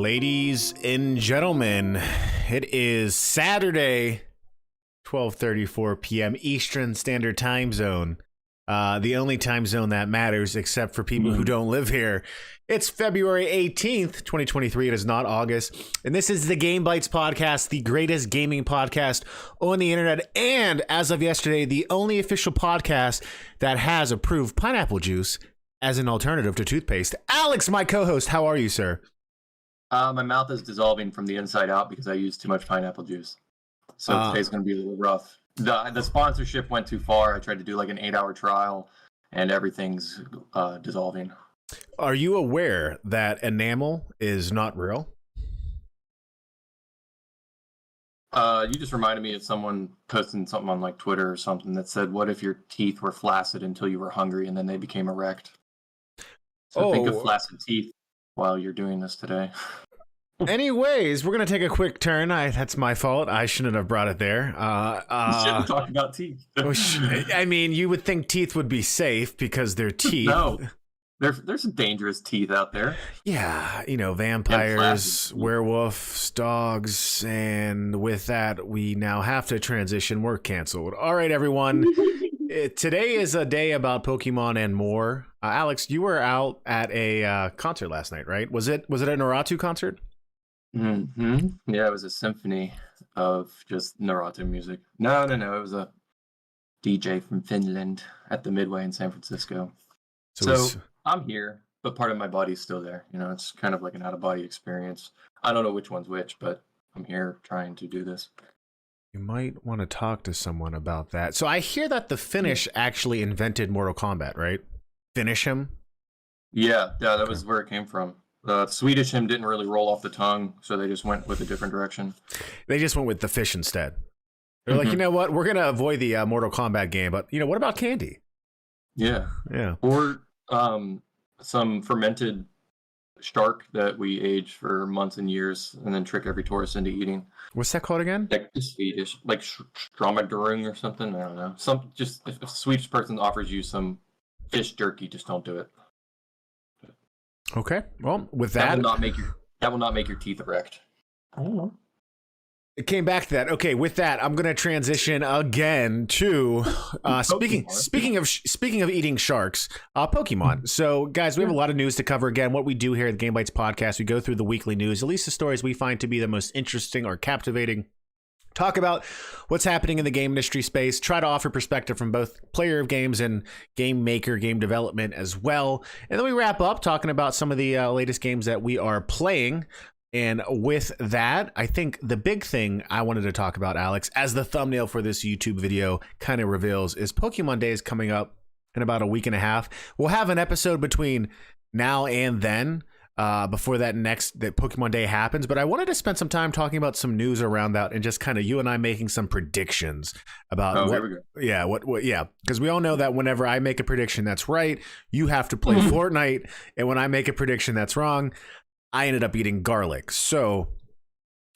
Ladies and gentlemen, it is Saturday, 12:34 p.m. Eastern Standard Time Zone. The only time zone that matters, except for people who don't live here. It's February 18th, 2023. It is not August. And this is the Game Bites podcast, the greatest gaming podcast on the internet. And as of yesterday, the only official podcast that has approved pineapple juice as an alternative to toothpaste. Alex, my co-host, how are you, sir? My mouth is dissolving from the inside out because I used too much pineapple juice. So today's going to be a little rough. The sponsorship went too far. I tried to do like an 8-hour trial and everything's dissolving. Are you aware that enamel is not real? You just reminded me of someone posting something on like Twitter or something that said, what if your teeth were flaccid until you were hungry and then they became erect? So think of flaccid teeth while you're doing this today. Anyways, we're going to take a quick turn. That's my fault. I shouldn't have brought it there. You shouldn't talk about teeth. I mean, you would think teeth would be safe because they're teeth. No. There's some dangerous teeth out there. Yeah, you know, vampires, werewolves, dogs, and with that, we now have to transition. We're canceled. All right, everyone. Today is a day about Pokemon and more. Alex, you were out at a concert last night, right? Was it a Naruto concert? Mm-hmm. Yeah, it was a symphony of just Naruto music. No. It was a DJ from Finland at the Midway in San Francisco. So I'm here, but part of my body's still there. You know, it's kind of like an out-of-body experience. I don't know which one's which, but I'm here trying to do this. You might want to talk to someone about that. So I hear that the Finnish actually invented Mortal Kombat, right? Finish him? Yeah, that was where it came from. Swedish him didn't really roll off the tongue, so they just went with a different direction. They just went with the fish instead. They're like, you know what? We're going to avoid the Mortal Kombat game, but, you know, what about candy? Yeah. Or some fermented shark that we age for months and years and then trick every tourist into eating. What's that called again? Like Swedish, like Stromadurung or something. I don't know. If a Swedish person offers you some fish jerky, just don't do it. Okay. Well, with that will not make your teeth erect. I don't know. It came back to that. Okay, with that, I'm going to transition again to speaking of eating sharks, Pokemon. So, guys, we have a lot of news to cover. Again, what we do here at the Game Bites podcast, we go through the weekly news, at least the stories we find to be the most interesting or captivating. Talk about what's happening in the game industry space, try to offer perspective from both player of games and game maker, game development as well. And then we wrap up talking about some of the latest games that we are playing. And with that, I think the big thing I wanted to talk about, Alex, as the thumbnail for this YouTube video kind of reveals, is Pokemon Day is coming up in about a week and a half. We'll have an episode between now and then. Before that Pokemon Day happens, but I wanted to spend some time talking about some news around that and just kind of you and I making some predictions about because we all know that whenever I make a prediction that's right, you have to play Fortnite, and when I make a prediction that's wrong, I ended up eating garlic. So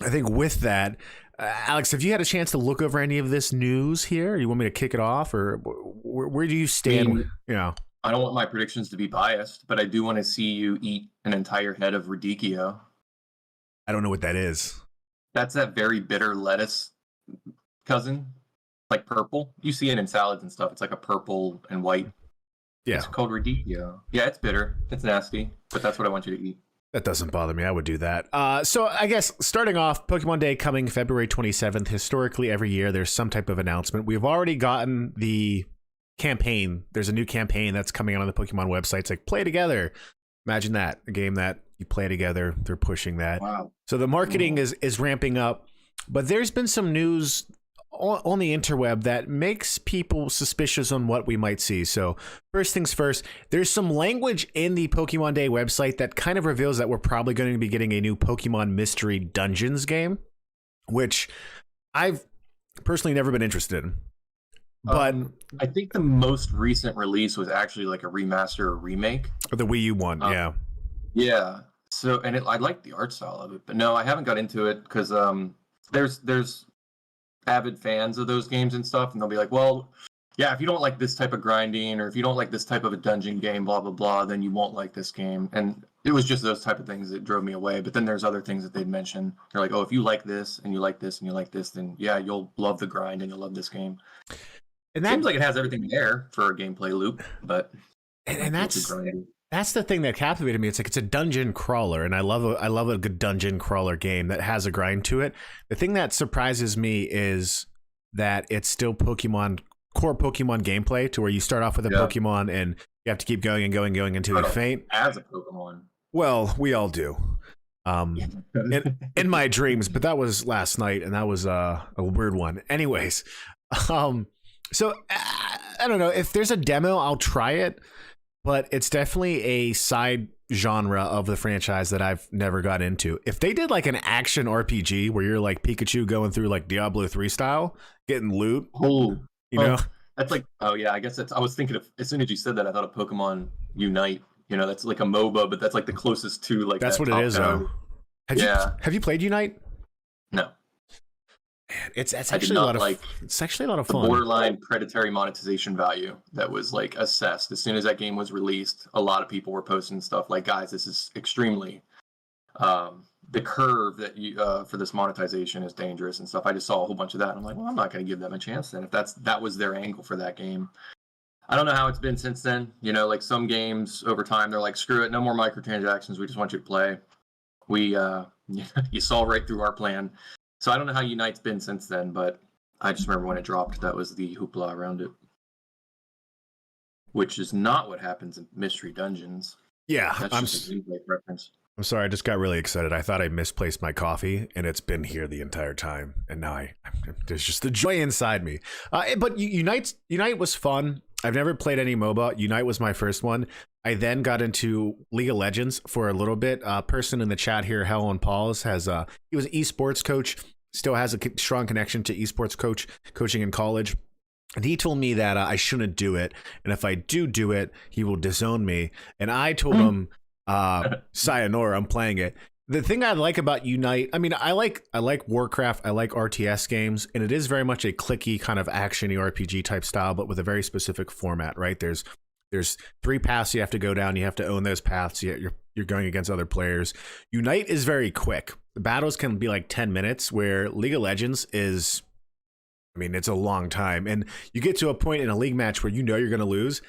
I think with that, Alex, have you had a chance to look over any of this news here? You want me to kick it off, or where do you stand? I don't want my predictions to be biased, but I do want to see you eat an entire head of radicchio. I don't know what that is. That's that very bitter lettuce cousin, like purple. You see it in salads and stuff. It's like a purple and white. Yeah. It's called radicchio. Yeah, it's bitter. It's nasty, but that's what I want you to eat. That doesn't bother me. I would do that. So I guess starting off, Pokemon Day coming February 27th. Historically, every year there's some type of announcement. We've already gotten the campaign. There's a new campaign that's coming out on the Pokemon website. It's like Play Together. Imagine that, a game that you play together. They're pushing that. Wow. So the marketing is ramping up, but there's been some news on the interweb that makes people suspicious on what we might see. So first things first, there's some language in the Pokemon Day website that kind of reveals that we're probably going to be getting a new Pokemon Mystery Dungeons game, which I've personally never been interested in. But I think the most recent release was actually like a remaster or remake. The Wii U one, yeah. Yeah. So, and I like the art style of it, but no, I haven't got into it because there's avid fans of those games and stuff, and they'll be like, well, yeah, if you don't like this type of grinding, or if you don't like this type of a dungeon game, blah, blah, blah, then you won't like this game. And it was just those type of things that drove me away. But then there's other things that they'd mention. They're like, oh, if you like this and you like this and you like this, then yeah, you'll love the grind and you'll love this game. And that seems like it has everything there for a gameplay loop, but and that's the thing that captivated me. It's like it's a dungeon crawler, and I love a good dungeon crawler game that has a grind to it. The thing that surprises me is that it's still core Pokemon gameplay, to where you start off with a Pokemon and you have to keep going and going until you faint. As a Pokemon. Well, we all do. In my dreams, but that was last night, and that was a weird one. Anyways, so I don't know if there's a demo, I'll try it, but it's definitely a side genre of the franchise that I've never got into. If they did like an action RPG where you're like Pikachu going through like Diablo 3 style, getting loot, you know, that's like, oh yeah, I guess I was thinking of, as soon as you said that, I thought of Pokemon Unite. You know, that's like a MOBA, but that's like the closest to like that's what it is though. Have you played Unite? No. Man, it's actually a lot of it's actually a lot of fun. The borderline predatory monetization value that was like assessed as soon as that game was released. A lot of people were posting stuff like, guys, this is extremely the curve that you for this monetization is dangerous and stuff. I just saw a whole bunch of that. And I'm like, well, I'm not going to give them a chance then if that was their angle for that game. I don't know how it's been since then. You know, like some games over time, they're like, screw it, no more microtransactions. We just want you to play. You saw right through our plan. So I don't know how Unite's been since then, but I just remember when it dropped, that was the hoopla around it. Which is not what happens in Mystery Dungeons. Yeah, that's just a gameplay reference. I'm sorry, I just got really excited. I thought I misplaced my coffee, and it's been here the entire time. And now there's just the joy inside me. But Unite was fun. I've never played any MOBA. Unite was my first one. I then got into League of Legends for a little bit. A person in the chat here, Helen Pauls, he was an esports coach, still has a strong connection to esports coaching in college. And he told me that I shouldn't do it. And if I do it, he will disown me. And I told him, sayonara, I'm playing it. The thing I like about Unite, I mean, I like Warcraft, I like RTS games, and it is very much a clicky kind of action-y RPG type style, but with a very specific format, right? There's 3 paths you have to go down. You have to own those paths. You're going against other players. Unite is very quick. The battles can be like 10 minutes, where League of Legends is, I mean, it's a long time. And you get to a point in a league match where you know you're going to lose,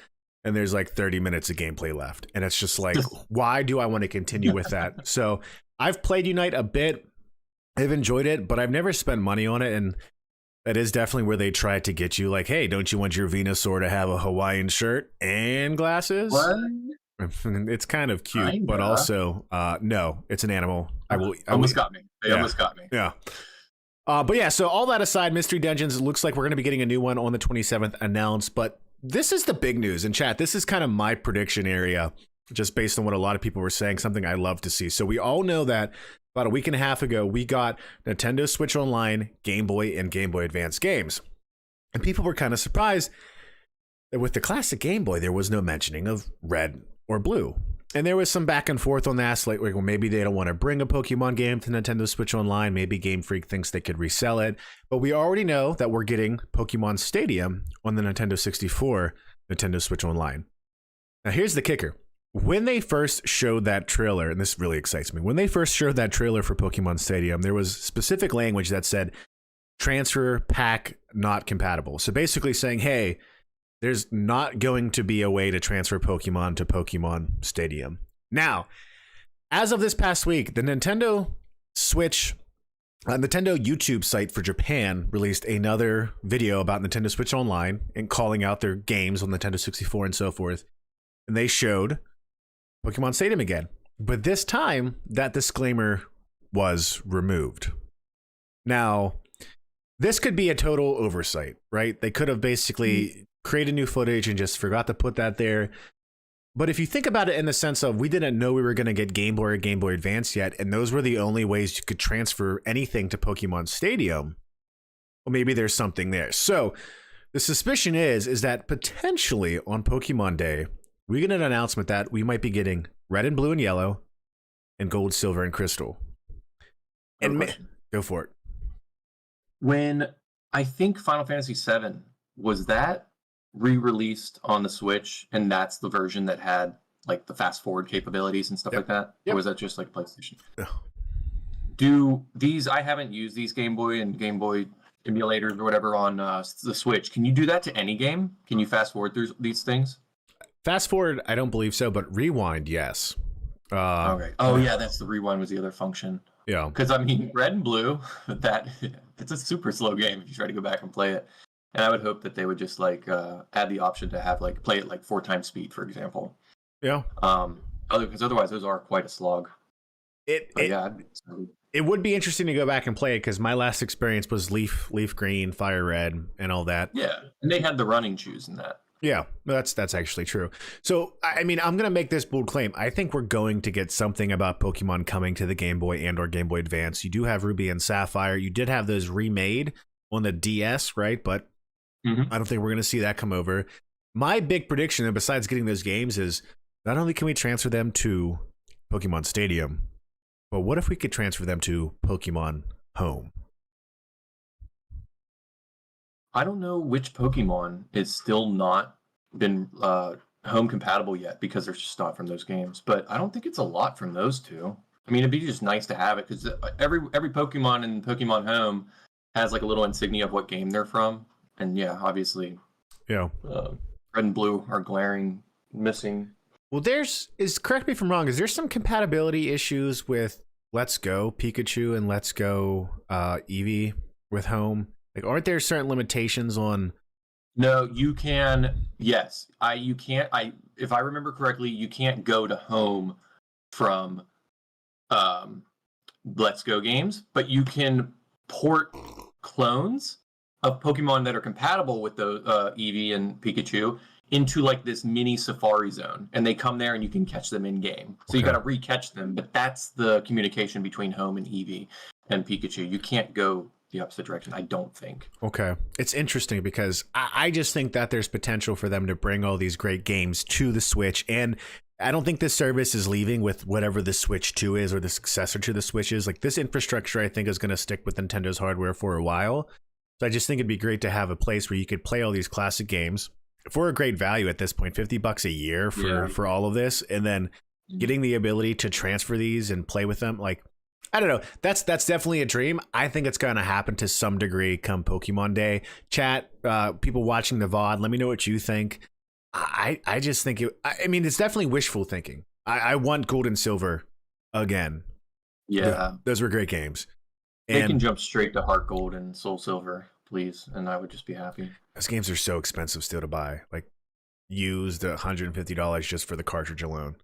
and there's like 30 minutes of gameplay left. And it's just like, why do I want to continue with that? So I've played Unite a bit. I've enjoyed it, but I've never spent money on it. And that is definitely where they try to get you, like, hey, don't you want your Venusaur to have a Hawaiian shirt and glasses? What? It's kind of cute, kinda. But also, no, it's an animal. Almost got me. They almost got me. Yeah. But yeah, so all that aside, Mystery Dungeons, it looks like we're going to be getting a new one on the 27th announced. But this is the big news in chat. This is kind of my prediction area, just based on what a lot of people were saying, something I love to see. So we all know that about a week and a half ago, we got Nintendo Switch Online, Game Boy, and Game Boy Advance games. And people were kind of surprised that with the classic Game Boy, there was no mentioning of red or blue. And there was some back and forth on that, like, well, maybe they don't want to bring a Pokemon game to Nintendo Switch Online. Maybe Game Freak thinks they could resell it. But we already know that we're getting Pokemon Stadium on the Nintendo 64, Nintendo Switch Online. Now, here's the kicker. When they first showed that trailer, and this really excites me, when they first showed that trailer for Pokemon Stadium, there was specific language that said transfer pack not compatible. So basically saying, hey, there's not going to be a way to transfer Pokemon to Pokemon Stadium. Now, as of this past week, the Nintendo YouTube site for Japan released another video about Nintendo Switch Online and calling out their games on Nintendo 64 and so forth. And they showed Pokemon Stadium again. But this time, that disclaimer was removed. Now, this could be a total oversight, right? They could have basically created new footage and just forgot to put that there. But if you think about it in the sense of we didn't know we were going to get Game Boy or Game Boy Advance yet, and those were the only ways you could transfer anything to Pokemon Stadium, well, maybe there's something there. So the suspicion is that potentially on Pokemon Day, we get an announcement that we might be getting red and blue and yellow and gold, silver, and crystal. And go for it. When I think Final Fantasy VII, was that re-released on the Switch, and that's the version that had like the fast forward capabilities and stuff like that? Yep. Or was that just like PlayStation? Oh. Do these? I haven't used these Game Boy and Game Boy emulators or whatever on the Switch. Can you do that to any game? Can you fast forward through these things? Fast forward, I don't believe so, but rewind, yes. Okay. Oh yeah, that's the rewind was the other function. Yeah. Because I mean, Red and Blue, it's a super slow game if you try to go back and play it. And I would hope that they would just like add the option to have like play it like 4 times speed, for example. Yeah. Because otherwise those are quite a slog. It would be interesting to go back and play it because my last experience was Leaf Green, Fire Red, and all that. Yeah, and they had the running shoes in that. Yeah, that's actually true. So, I mean, I'm going to make this bold claim. I think we're going to get something about Pokemon coming to the Game Boy and or Game Boy Advance. You do have Ruby and Sapphire. You did have those remade on the DS, right? But I don't think we're going to see that come over. My big prediction, and besides getting those games, is not only can we transfer them to Pokemon Stadium, but what if we could transfer them to Pokemon Home? I don't know which Pokemon is still not been home compatible yet because they're just not from those games. But I don't think it's a lot from those two. I mean, it'd be just nice to have it because every Pokemon in Pokemon Home has like a little insignia of what game they're from. And yeah, obviously, yeah, Red and Blue are glaring missing. Well, correct me if I'm wrong, is there some compatibility issues with Let's Go Pikachu and Let's Go Eevee with Home? Like, aren't there certain limitations on? No, you can. Yes, you can't. If I remember correctly, you can't go to Home from Let's Go games, but you can port clones of Pokemon that are compatible with those Eevee and Pikachu into like this mini Safari Zone, and they come there and you can catch them in game. So you got to re-catch them, but that's the communication between Home and Eevee and Pikachu. You can't go the opposite direction, I don't think. Okay. It's interesting because I just think that there's potential for them to bring all these great games to the Switch, and I don't think this service is leaving with whatever the Switch 2 is or the successor to the Switch is. Like, this infrastructure, I think, is going to stick with Nintendo's hardware for a while. So I just think it'd be great to have a place where you could play all these classic games for a great value at this point, $50 a year for all of this, and then getting the ability to transfer these and play with them. Like, I don't know. That's definitely a dream. I think it's going to happen to some degree come Pokemon Day. Chat, people watching the VOD, let me know what you think. I just think I mean, it's definitely wishful thinking. I want Gold and Silver again. Yeah. Those were great games. They can jump straight to Heart Gold and Soul Silver, please, and I would just be happy. Those games are so expensive still to buy. Like, used $150 just for the cartridge alone.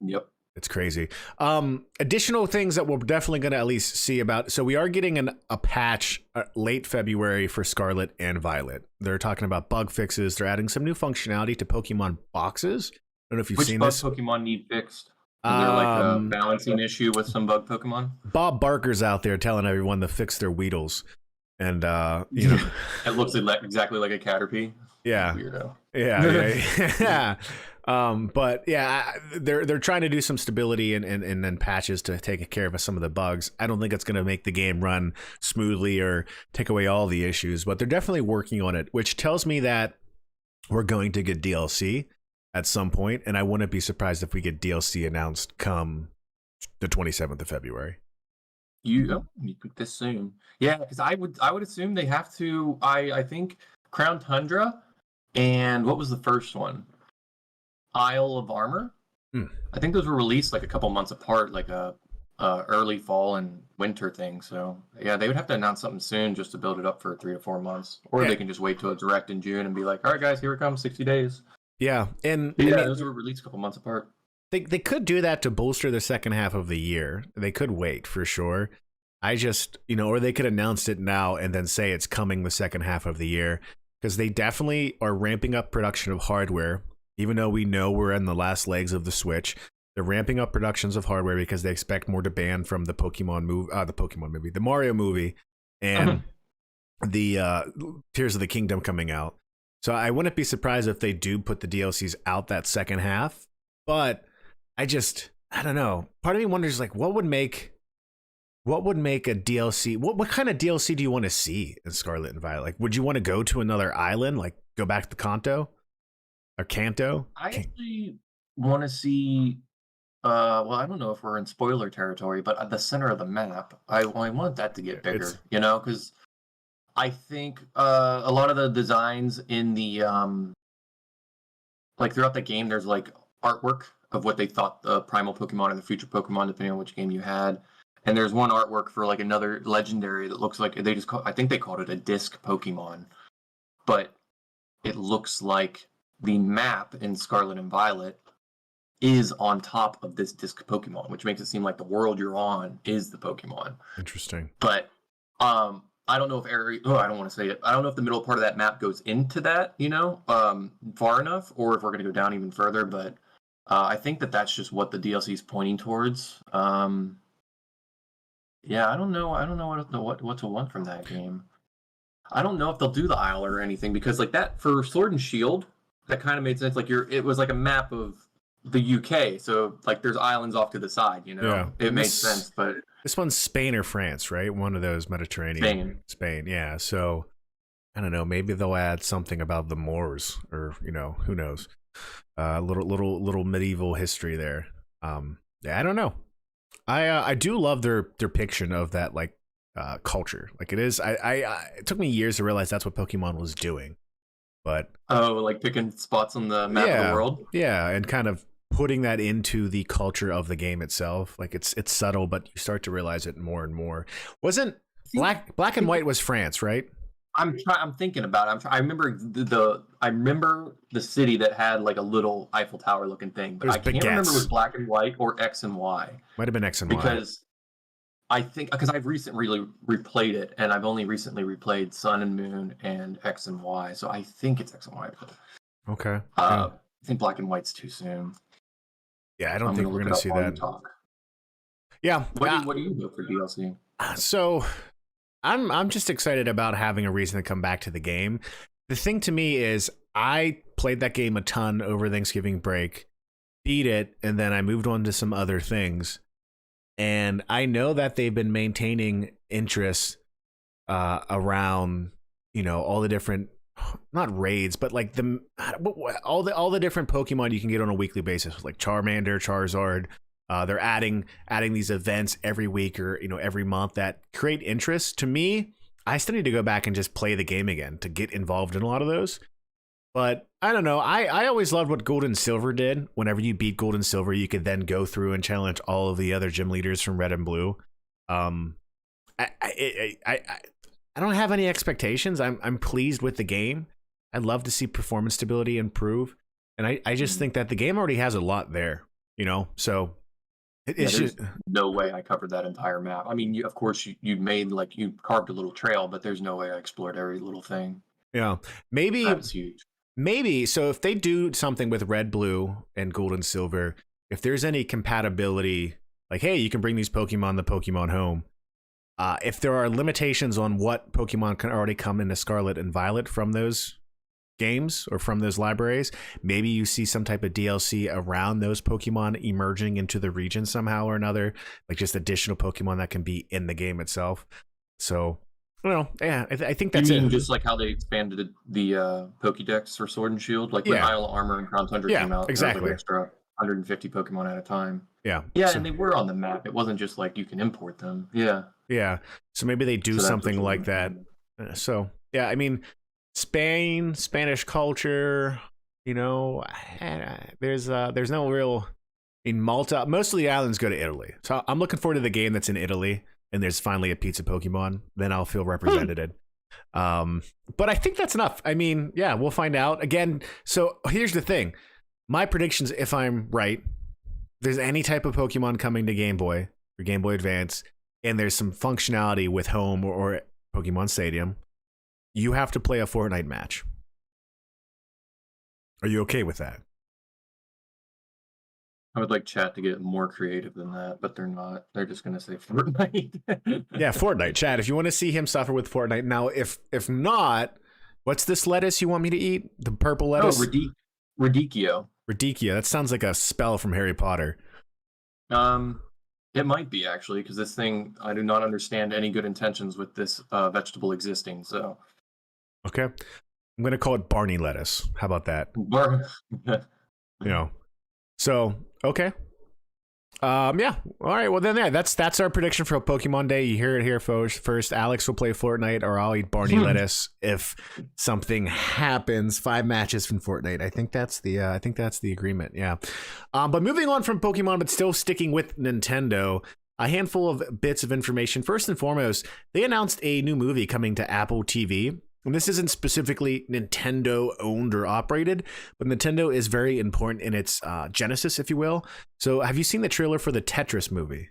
Yep. It's crazy. Additional things that we're definitely going to at least see about. So we are getting a patch late February for Scarlet and Violet. They're talking about bug fixes. They're adding some new functionality to Pokemon boxes. I don't know if you've seen this. Which bug Pokemon need fixed? Is there like a balancing issue with some bug Pokemon? Bob Barker's out there telling everyone to fix their Weedles. And, you know. It looks exactly like a Caterpie. Yeah. Weirdo. Yeah. But yeah, they're trying to do some stability and then patches to take care of some of the bugs. I don't think it's going to make the game run smoothly or take away all the issues, but they're definitely working on it, which tells me that we're going to get DLC at some point, and I wouldn't be surprised if we get DLC announced come the 27th of February. You could assume, yeah, because I would assume they have to. I think Crown Tundra, and what was the first one? Isle of Armor. I think those were released like a couple months apart, like a early fall and winter thing. So yeah, they would have to announce something soon just to build it up for 3 to 4 months, or they can just wait till a direct in June and be like, all right, guys, here it comes, 60 days. Yeah, and yeah, I mean, those were released a couple months apart. They could do that to bolster the second half of the year. They could wait for sure. I just, or they could announce it now and then say it's coming the second half of the year, because they definitely are ramping up production of hardware. Even though we know we're in the last legs of the Switch, they're ramping up productions of hardware because they expect more demand from the the Mario movie, and the Tears of the Kingdom coming out. So I wouldn't be surprised if they do put the DLCs out that second half. But I don't know. Part of me wonders, like, what would make a DLC? What kind of DLC do you want to see in Scarlet and Violet? Like, would you want to go to another island, like go back to Kanto? Or Kanto? I actually want to see. Well, I don't know if we're in spoiler territory, but at the center of the map, I want that to get bigger. You know, because I think a lot of the designs in the like throughout the game, there's like artwork of what they thought the primal Pokemon and the future Pokemon, depending on which game you had. And there's one artwork for like another legendary that looks like I think they called it a disc Pokemon, but it looks like the map in Scarlet and Violet is on top of this disc Pokemon, which makes it seem like the world you're on is the Pokemon. Interesting. But I don't know if I don't want to say it. I don't know if the middle part of that map goes into that, far enough, or if we're going to go down even further. But I think that's just what the DLC is pointing towards. Yeah, I don't know. I don't know what to want from that game. I don't know if they'll do the Isle or anything, because like that for Sword and Shield, that kind of made sense. Like it was like a map of the UK, so like there's islands off to the side. Yeah, it made sense. But this one's Spain or France, right? One of those Mediterranean. Spain. Yeah. So I don't know. Maybe they'll add something about the Moors, or who knows? Little medieval history there. Yeah, I don't know. I do love their depiction of that like culture. Like it is. It took me years to realize that's what Pokemon was doing. But like picking spots on the map of the world. Yeah, and kind of putting that into the culture of the game itself. Like it's subtle, but you start to realize it more and more. Wasn't Black and White was France, right? I'm thinking about it. I remember I remember the city that had like a little Eiffel Tower looking thing, but I can't remember if it was Black and White or X and Y. Might have been X and Y. Because I've recently replayed it, and I've only recently replayed Sun and Moon and X and Y, so I think it's X and Y. Okay. I think Black and White's too soon. Yeah, I don't think we're gonna see that. Yeah. What do you do for DLC? So I'm just excited about having a reason to come back to the game. The thing to me is I played that game a ton over Thanksgiving break, beat it, and then I moved on to some other things. And I know that they've been maintaining interest around, all the different, not raids, but like all the different Pokemon you can get on a weekly basis, like Charmander, Charizard. They're adding these events every week or every month that create interest. To me, I still need to go back and just play the game again to get involved in a lot of those. But I don't know. I always loved what Gold and Silver did. Whenever you beat Gold and Silver, you could then go through and challenge all of the other gym leaders from Red and Blue. I don't have any expectations. I'm pleased with the game. I'd love to see performance stability improve, and I just think that the game already has a lot there. So it's just no way I covered that entire map. I mean, of course you made you carved a little trail, but there's no way I explored every little thing. Yeah, maybe that's huge. Maybe. So if they do something with Red, Blue, and Gold and Silver, if there's any compatibility, like, hey, you can bring these Pokemon the Pokemon home. If there are limitations on what Pokemon can already come into Scarlet and Violet from those games or from those libraries, maybe you see some type of DLC around those Pokemon emerging into the region somehow or another, like just additional Pokemon that can be in the game itself. So well, yeah, I think that's it. Just like how they expanded the Pokédex for Sword and Shield, like when Isle of Armor and Crown Tundra came out, exactly. Like extra 150 Pokemon at a time. Yeah, and they were on the map. It wasn't just like you can import them. Yeah. So maybe they do something like that. So yeah, I mean, Spain, Spanish culture. There's no real. In Malta, most of the islands go to Italy, so I'm looking forward to the game that's in Italy. And there's finally a pizza Pokemon, then I'll feel represented. But I think that's enough. I mean, yeah, we'll find out. Again, so here's the thing. My predictions, if I'm right, if there's any type of Pokemon coming to Game Boy or Game Boy Advance, and there's some functionality with Home or Pokemon Stadium, you have to play a Fortnite match. Are you okay with that? I would like chat to get more creative than that, but they're not. They're just going to say Fortnite. Yeah, Fortnite. Chat, if you want to see him suffer with Fortnite. Now, if not, what's this lettuce you want me to eat? The purple lettuce? Oh, Radicchio. Radicchio. That sounds like a spell from Harry Potter. It might be, actually, because this thing, I do not understand any good intentions with this vegetable existing, so. Okay. I'm going to call it Barney lettuce. How about that? So okay. Yeah. All right. Well, then, yeah, that's our prediction for Pokemon Day. You hear it here first. Alex will play Fortnite, or I'll eat Barney lettuce if something happens. 5 matches from Fortnite. I think that's the agreement. Yeah. But moving on from Pokemon, but still sticking with Nintendo. A handful of bits of information. First and foremost, they announced a new movie coming to Apple TV. And this isn't specifically Nintendo owned or operated, but Nintendo is very important in its genesis, if you will. So have you seen the trailer for the Tetris movie?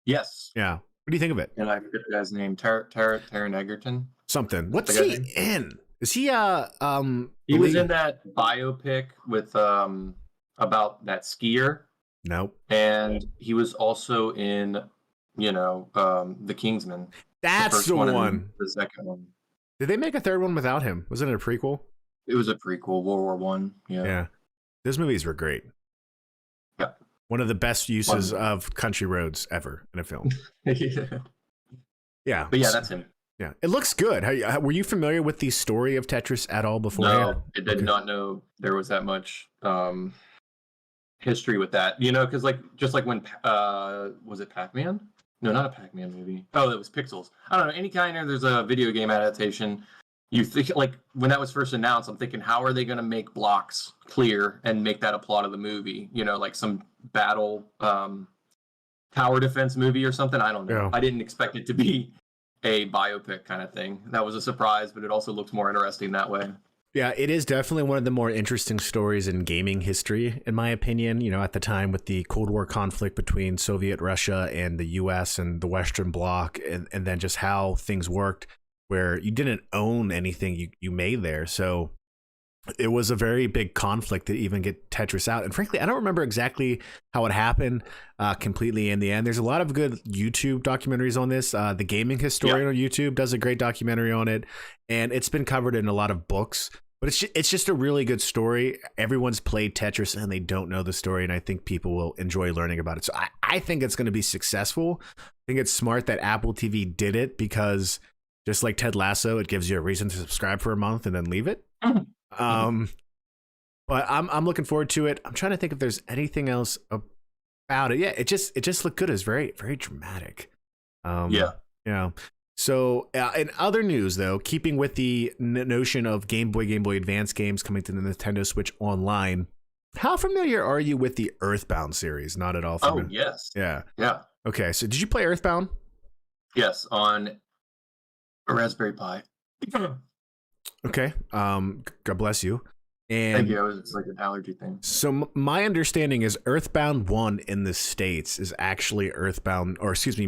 Yes. Yeah. What do you think of it? And I forget the guy's name. Taron Egerton? Something. What's he in? Is he He was in that biopic with about that skier. Nope. And he was also in, The Kingsman. That's the one. The second one. Did they make a third one without him? Wasn't it a prequel? It was a prequel, World War One. Yeah. Those movies were great. Yeah. One of the best uses of country roads ever in a film. Yeah. But yeah, that's him. Yeah. It looks good. Were you familiar with the story of Tetris at all before? No, I did not know there was that much history with that. Because just like when was it Pac-Man? No, not a Pac-Man movie. Oh, it was Pixels. I don't know. Any kind of there's a video game adaptation. You think when that was first announced, I'm thinking, how are they going to make blocks clear and make that a plot of the movie? Like some battle tower defense movie or something. I don't know. Yeah. I didn't expect it to be a biopic kind of thing. That was a surprise, but it also looks more interesting that way. Yeah, it is definitely one of the more interesting stories in gaming history, in my opinion. At the time with the Cold War conflict between Soviet Russia and the US and the Western Bloc, and then just how things worked, where you didn't own anything you made there. So it was a very big conflict to even get Tetris out. And frankly, I don't remember exactly how it happened completely in the end. There's a lot of good YouTube documentaries on this. The Gaming Historian on YouTube does a great documentary on it, and it's been covered in a lot of books. But it's just a really good story. Everyone's played Tetris and they don't know the story, and I think people will enjoy learning about it. So I think it's going to be successful. I think it's smart that Apple TV did it, because just like Ted Lasso, it gives you a reason to subscribe for a month and then leave it. But I'm looking forward to it. I'm trying to think if there's anything else about it. Yeah, it just looked good. It's very, very dramatic. Yeah. So in other news, though, keeping with the notion of Game Boy Advance games coming to the Nintendo Switch Online, how familiar are you with the Earthbound series? Not at all familiar. Oh, yes. Yeah. Yeah. Okay, so did you play Earthbound? Yes, on a Raspberry Pi. Okay. God bless you. And thank you. It's like an allergy thing. So my understanding is Earthbound 1 in the States is actually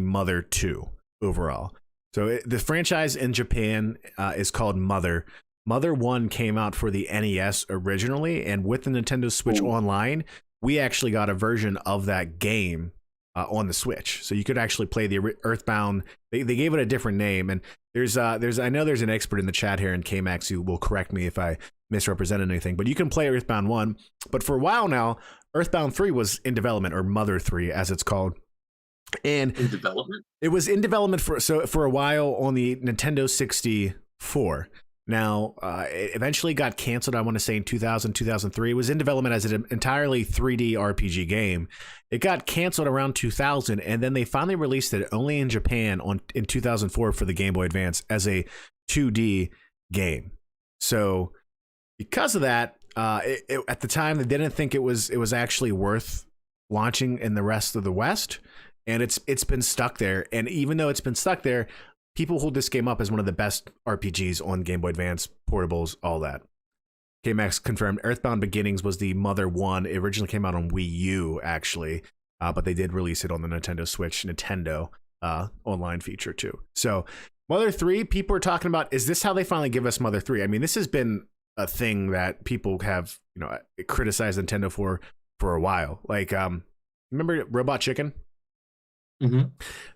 Mother 2 overall. So the franchise in Japan is called Mother. Mother 1 came out for the NES originally, and with the Nintendo Switch Online, we actually got a version of that game on the Switch. So you could actually play the Earthbound. They gave it a different name, and I know there's an expert in the chat here in KMax who will correct me if I misrepresented anything, but you can play Earthbound 1. But for a while now, Earthbound 3 was in development, or Mother 3 as it's called. And in development? It was in development for a while on the Nintendo 64. Now, it eventually got canceled, I want to say in 2003. It was in development as an entirely 3D RPG game. It got canceled around 2000, and then they finally released it only in Japan in 2004 for the Game Boy Advance as a 2D game. So because of that, at the time, they didn't think it was actually worth launching in the rest of the West. And it's been stuck there. And even though it's been stuck there, people hold this game up as one of the best RPGs on Game Boy Advance, portables, all that. KMax confirmed Earthbound Beginnings was the Mother 1. It originally came out on Wii U, actually. But they did release it on the Nintendo Switch, Nintendo online feature, too. So Mother 3, people are talking about, is this how they finally give us Mother 3? I mean, this has been a thing that people have, criticized Nintendo for a while. Like, remember Robot Chicken? Mm-hmm.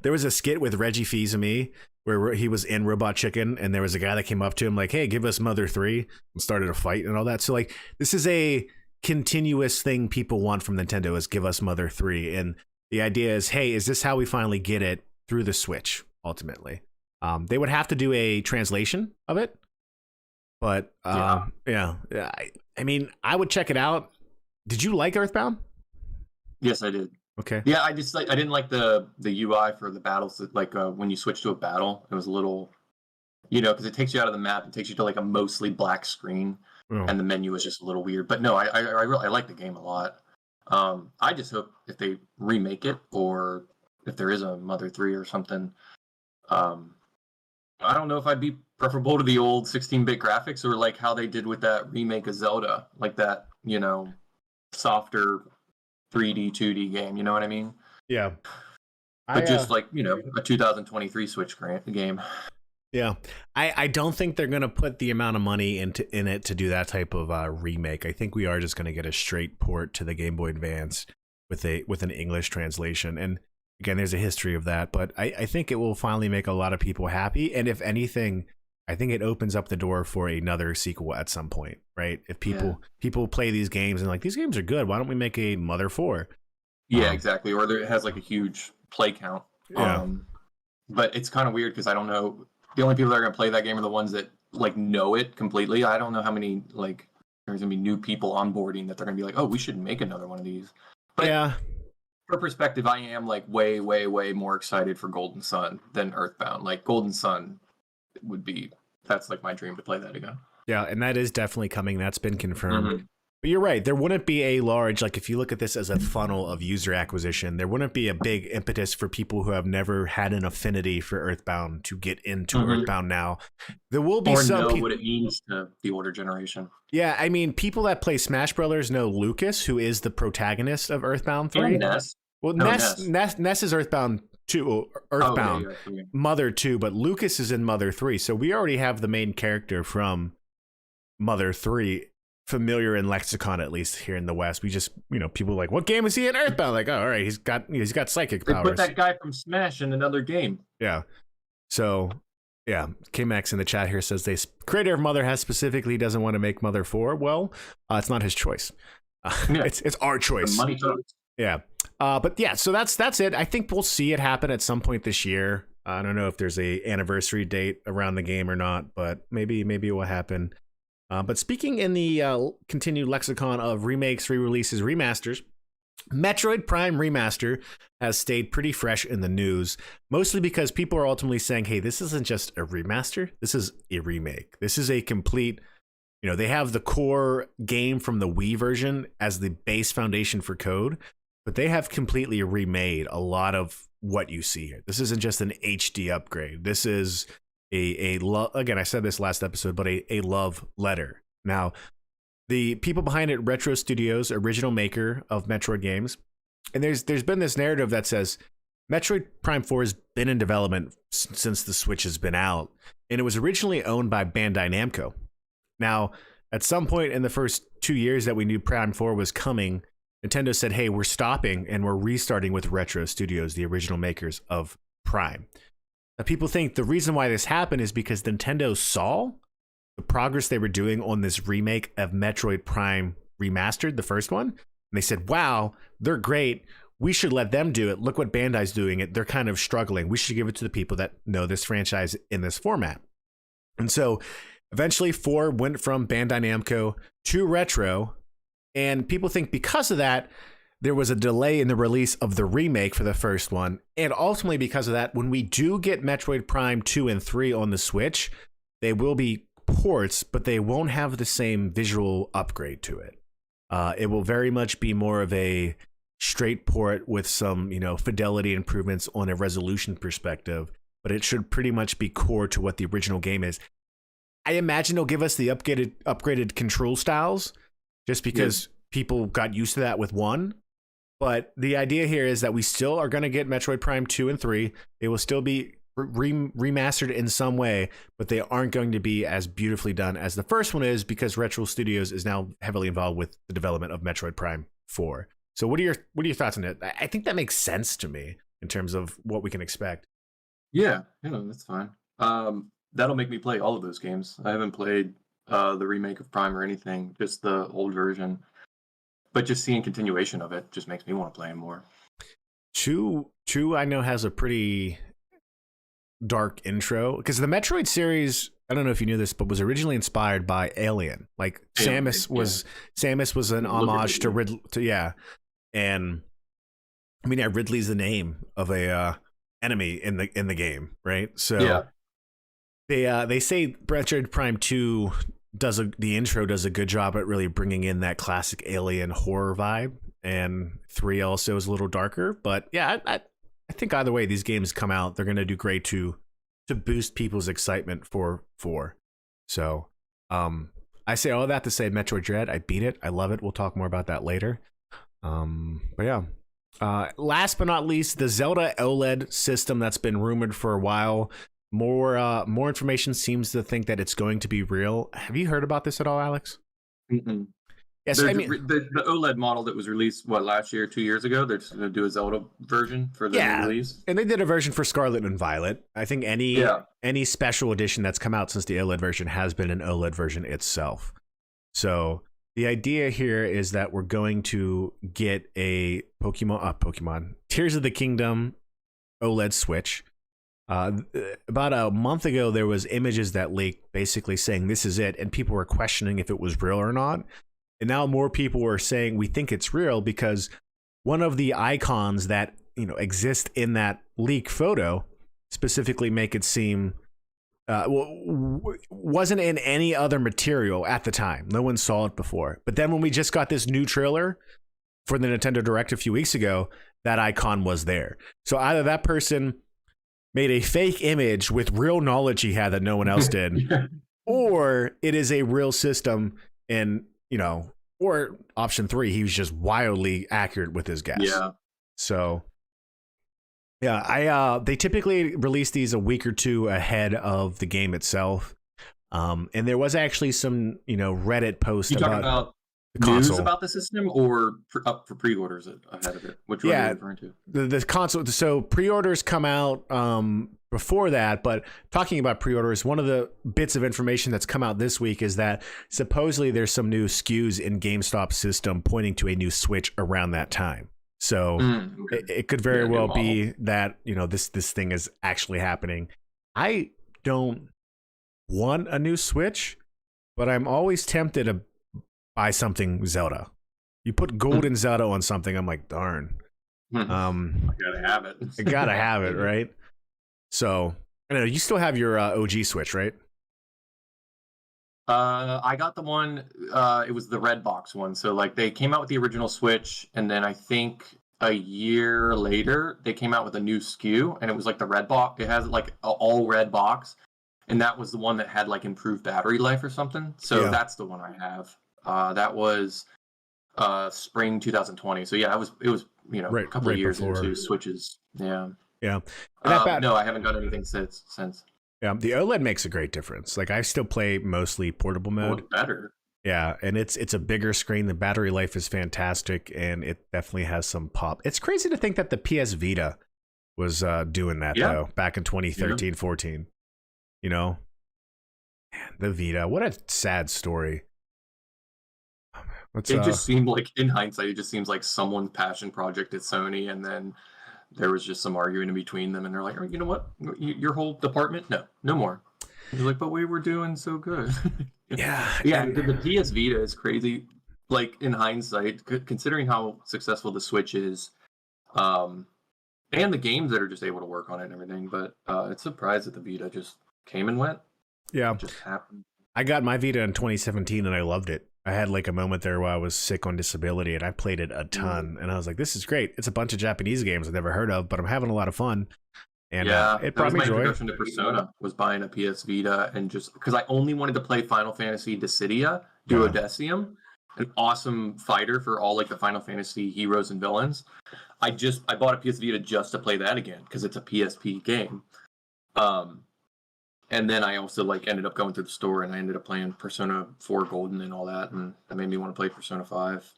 There was a skit with Reggie Fils-Aimé where he was in Robot Chicken, and there was a guy that came up to him like, hey, give us Mother 3, and started a fight and all that. So like, this is a continuous thing people want from Nintendo, is give us Mother 3. And the idea is, hey, is this how we finally get it through the Switch ultimately? They would have to do a translation of it, but I mean, I would check it out. Did you like Earthbound? Yes, I did. Okay. Yeah, I didn't like the UI for the battles. Like when you switch to a battle, it was a little, because it takes you out of the map and takes you to like a mostly black screen, and the menu was just a little weird. But no, I really like the game a lot. I just hope if they remake it, or if there is a Mother 3 or something, I don't know if I'd be preferable to the old 16-bit graphics, or like how they did with that remake of Zelda, like that, softer 3D, 2D game, you know what I mean? Yeah. But just like, a 2023 Switch game. Yeah. I don't think they're going to put the amount of money in it to do that type of remake. I think we are just going to get a straight port to the Game Boy Advance with an English translation. And again, there's a history of that, but I think it will finally make a lot of people happy. And if anything, I think it opens up the door for another sequel at some point, right? If people play these games and like, these games are good, why don't we make a Mother 4? Yeah, exactly. Or it has like a huge play count. Yeah. But it's kind of weird because I don't know. The only people that are going to play that game are the ones that like know it completely. I don't know how many like there's going to be new people onboarding that they're going to be like, oh, we should make another one of these. But yeah. For perspective, I am like way, way, way more excited for Golden Sun than Earthbound. Like Golden Sun that's like my dream to play that again. Yeah, and that is definitely coming. That's been confirmed. Mm-hmm. But you're right. There wouldn't be a large, like if you look at this as a funnel of user acquisition, there wouldn't be a big impetus for people who have never had an affinity for Earthbound to get into Earthbound now. There will be some know what it means to the older generation. Yeah, I mean, people that play Smash Brothers know Lucas, who is the protagonist of Earthbound 3. And Ness. Well, Ness is Earthbound 2, Earthbound, Mother 2, but Lucas is in Mother 3. So we already have the main character from Mother 3 familiar in lexicon, at least here in the West. We just, people are like, what game is he in Earthbound? Like, oh, all right, he's got psychic powers. They put that guy from Smash in another game. Yeah. So, yeah, K-Max in the chat here says creator of Mother has specifically doesn't want to make Mother 4. Well, it's not his choice. It's our choice. The money talks. Yeah. But yeah, so that's it. I think we'll see it happen at some point this year. I don't know if there's a anniversary date around the game or not, but maybe it will happen. But speaking in the continued lexicon of remakes, re-releases, remasters, Metroid Prime Remaster has stayed pretty fresh in the news, mostly because people are ultimately saying, hey, this isn't just a remaster, this is a remake. This is a complete, they have the core game from the Wii version as the base foundation for code, but they have completely remade a lot of what you see here. This isn't just an HD upgrade. This is again, I said this last episode, but a love letter. Now, the people behind it, Retro Studios, original maker of Metroid games, and there's been this narrative that says Metroid Prime 4 has been in development since the Switch has been out, and it was originally owned by Bandai Namco. Now, at some point in the first 2 years that we knew Prime 4 was coming, Nintendo said, hey, we're stopping and we're restarting with Retro Studios, the original makers of Prime. Now, people think the reason why this happened is because Nintendo saw the progress they were doing on this remake of Metroid Prime Remastered, the first one. And they said, wow, they're great. We should let them do it. Look what Bandai's doing it. They're kind of struggling. We should give it to the people that know this franchise in this format. And so eventually 4 went from Bandai Namco to Retro. And people think because of that, there was a delay in the release of the remake for the first one. And ultimately, because of that, when we do get Metroid Prime 2 and 3 on the Switch, they will be ports, but they won't have the same visual upgrade to it. It will very much be more of a straight port with some, fidelity improvements on a resolution perspective, but it should pretty much be core to what the original game is. I imagine it'll give us the upgraded control styles, just because people got used to that with 1. But the idea here is that we still are going to get Metroid Prime 2 and 3. They will still be remastered in some way, but they aren't going to be as beautifully done as the first one is, because Retro Studios is now heavily involved with the development of Metroid Prime 4. So what are your thoughts on it? I think that makes sense to me in terms of what we can expect. Yeah, that's fine. That'll make me play all of those games. I haven't played the remake of Prime or anything, just the old version. But just seeing continuation of it just makes me want to play them more. 2 I know has a pretty dark intro, because the Metroid series I don't know if you knew this, but was originally inspired by Alien. Like Samus was an homage to Ridley. And I mean, Ridley's the name of a enemy in the game, right? So they say Metroid Prime 2 the intro does a good job at really bringing in that classic Alien horror vibe, and 3 also is a little darker. But yeah, I think either way these games come out, they're going to do great to boost people's excitement for 4. So I say all that to say Metroid Dread, I beat it. I love it. We'll talk more about that later. But yeah. Last but not least, the Zelda OLED system that's been rumored for a while. More information seems to think that it's going to be real. Have you heard about this at all, Alex? Mm-mm. Yes, I mean the OLED model that was released last year, 2 years ago. They're just going to do a Zelda version for the new release, and they did a version for Scarlet and Violet. I think any special edition that's come out since the OLED version has been an OLED version itself. So the idea here is that we're going to get a Pokemon Tears of the Kingdom OLED Switch. About a month ago, there was images that leaked basically saying this is it, and people were questioning if it was real or not. And now more people are saying we think it's real because one of the icons that exist in that leak photo specifically make it seem wasn't in any other material at the time. No one saw it before. But then when we just got this new trailer for the Nintendo Direct a few weeks ago, that icon was there. So either that person made a fake image with real knowledge he had that no one else did, or it is a real system, and or option 3, he was just wildly accurate with his guess. Yeah. So yeah, they typically release these a week or two ahead of the game itself. And there was actually some, Reddit post about the console. News about the system, or up for pre-orders ahead of it? Which one are you referring to? The console. So pre-orders come out before that, but talking about pre-orders, one of the bits of information that's come out this week is that supposedly there's some new SKUs in GameStop system pointing to a new Switch around that time. So it could very well be that this thing is actually happening. I don't want a new Switch, but I'm always tempted to buy something Zelda. You put golden Zelda on something, I'm like, darn. I gotta have it. I gotta have it, right? So I don't know. You still have your OG Switch, right? I got the one. It was the red box one. So they came out with the original Switch, and then I think a year later they came out with a new SKU, and it was the red box. It has an all red box, and that was the one that had improved battery life or something. So that's the one I have. That was spring 2020. So yeah, it was a couple of years into Switches. Yeah. Yeah. No, I haven't got anything since. Yeah, the OLED makes a great difference. I still play mostly portable mode. Better. Yeah, and it's a bigger screen. The battery life is fantastic, and it definitely has some pop. It's crazy to think that the PS Vita was doing that though back in 2013, 14. Man, the Vita. What a sad story. It just seemed in hindsight, it just seems like someone's passion project at Sony, and then there was just some arguing in between them, and they're like, oh, you know what? Your whole department? No more. You're like, but we were doing so good. Yeah. The PS Vita is crazy. In hindsight, considering how successful the Switch is, and the games that are just able to work on it and everything. But it's surprised that the Vita just came and went. Yeah. It just happened. I got my Vita in 2017 and I loved it. I had a moment there where I was sick on disability and I played it a ton, and I was like, this is great. It's a bunch of Japanese games I've never heard of, but I'm having a lot of fun. And it brought me joy. My introduction to Persona was buying a PS Vita, and just because I only wanted to play Final Fantasy Dissidia Duodecium, an awesome fighter for all the Final Fantasy heroes and villains. I bought a PS Vita just to play that again because it's a PSP game. And then I also ended up going to the store, and I ended up playing Persona 4 Golden and all that, and that made me want to play Persona 5.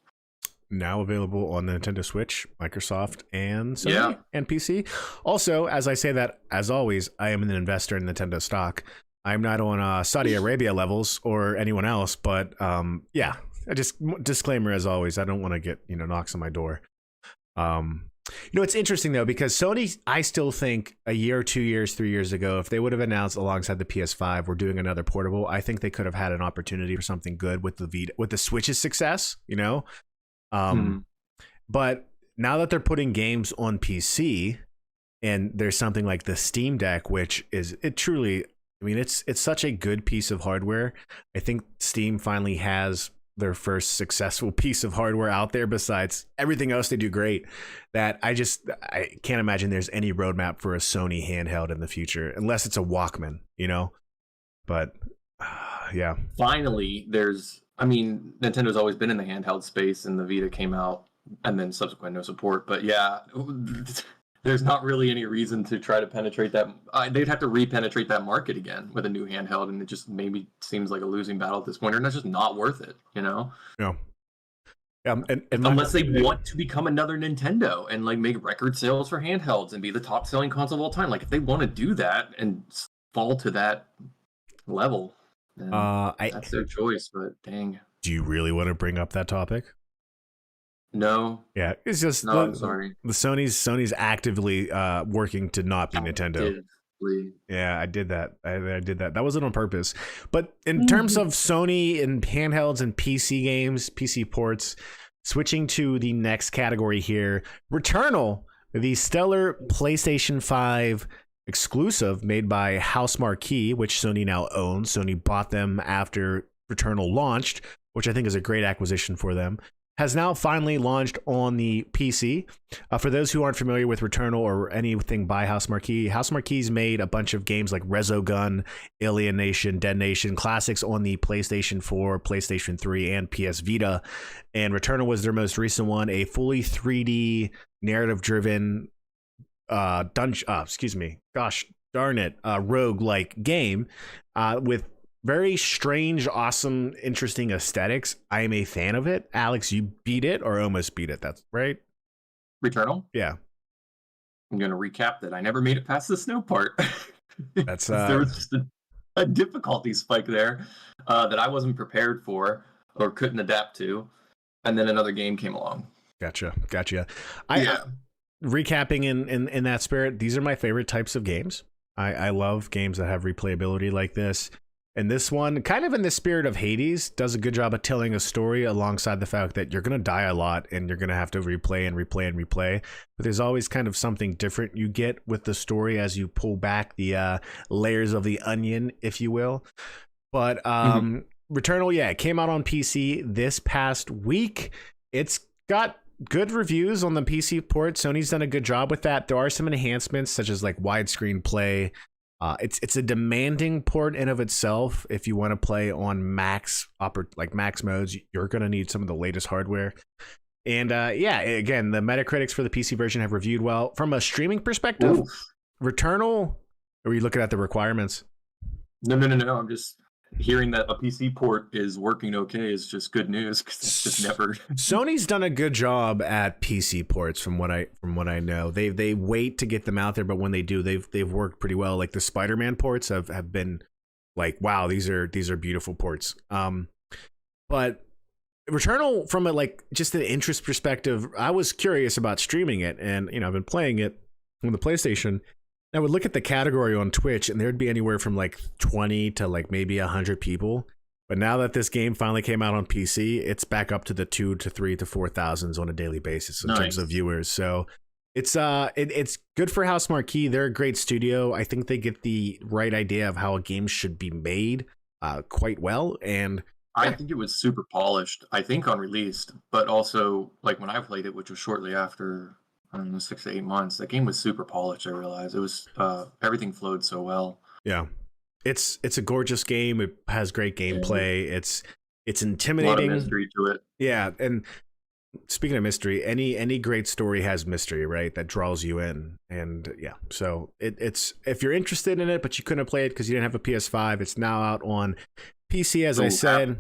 Now available on the Nintendo Switch, Microsoft, and Sony and PC. Also, as I say that, as always, I am an investor in Nintendo stock. I'm not on Saudi Arabia levels or anyone else, but disclaimer as always, I don't want to get knocks on my door. It's interesting though, because Sony, I still think a year, 2 years, 3 years ago, if they would have announced alongside the PS5, we're doing another portable, I think they could have had an opportunity for something good with the Vita, with the Switch's success, But now that they're putting games on PC, and there's something like the Steam Deck, which is it's such a good piece of hardware. I think Steam finally has their first successful piece of hardware out there besides everything else they do great, that I can't imagine there's any roadmap for a Sony handheld in the future unless it's a Walkman, but yeah. Finally, Nintendo's always been in the handheld space, and the Vita came out and then subsequent no support, but yeah, there's not really any reason to try to penetrate that. They'd have to re-penetrate that market again with a new handheld, and it just maybe seems like a losing battle at this point, and that's just not worth it, Yeah. And unless they want to become another Nintendo and like make record sales for handhelds and be the top selling console of all time. Like if they want to do that and fall to that level, then that's their choice. But dang. Do you really want to bring up that topic? No. Yeah, it's just I'm sorry. The Sony's actively working to not be Nintendo. Yeah, I did that. I did that. That wasn't on purpose. But in terms of Sony and handhelds and PC games, PC ports, switching to the next category here, Returnal, the stellar PlayStation 5 exclusive made by House Marquee, which Sony now owns. Sony bought them after Returnal launched, which I think is a great acquisition for them, has now finally launched on the PC. For those who aren't familiar with Returnal or anything by House Marquee's made a bunch of games like Resogun, Alien Nation, Dead Nation, classics on the PlayStation 4, PlayStation 3, and PS Vita. And Returnal was their most recent one, a fully 3D narrative-driven rogue-like game with very strange, awesome, interesting aesthetics. I am a fan of it. Alex, you beat it or almost beat it. That's right. Returnal? Yeah. I'm going to recap that I never made it past the snow part. That's there was just a difficulty spike there that I wasn't prepared for or couldn't adapt to. And then another game came along. Gotcha. Recapping in that spirit, these are my favorite types of games. I love games that have replayability like this. And this one, kind of in the spirit of Hades, does a good job of telling a story alongside the fact that you're going to die a lot and you're going to have to replay and replay and replay. But there's always kind of something different you get with the story as you pull back the layers of the onion, if you will. But Returnal, it came out on PC this past week. It's got good reviews on the PC port. Sony's done a good job with that. There are some enhancements such as like widescreen play. It's a demanding port in of itself. If you want to play on max modes, you're going to need some of the latest hardware. And again, the Metacritics for the PC version have reviewed well. From a streaming perspective, Returnal, are we looking at the requirements? No. I'm just hearing that a PC port is working okay is just good news because it's just never. Sony's done a good job at PC ports from what I know. They wait to get them out there, but when they do, they've worked pretty well. Like the Spider-Man ports have been like, wow, these are beautiful ports. But Returnal, from just an interest perspective, I was curious about streaming it, and I've been playing it on the PlayStation. I would look at the category on Twitch, and there'd be anywhere from 20 to maybe 100 people. But now that this game finally came out on PC, it's back up to the 2 to 3 to 4,000s on a daily basis in terms of viewers. So it's good for House Marquee. They're a great studio. I think they get the right idea of how a game should be made quite well. And I think it was super polished, I think on release, but also when I played it, which was shortly after, I don't know, 6 to 8 months, that game was super polished. I realized it was everything flowed so well. Yeah, it's a gorgeous game. It has great gameplay. It's intimidating. A lot of mystery to it. Yeah, and speaking of mystery, any great story has mystery, right? That draws you in. And yeah, so it's if you're interested in it, but you couldn't play it because you didn't have a PS5, it's now out on PC, as I said,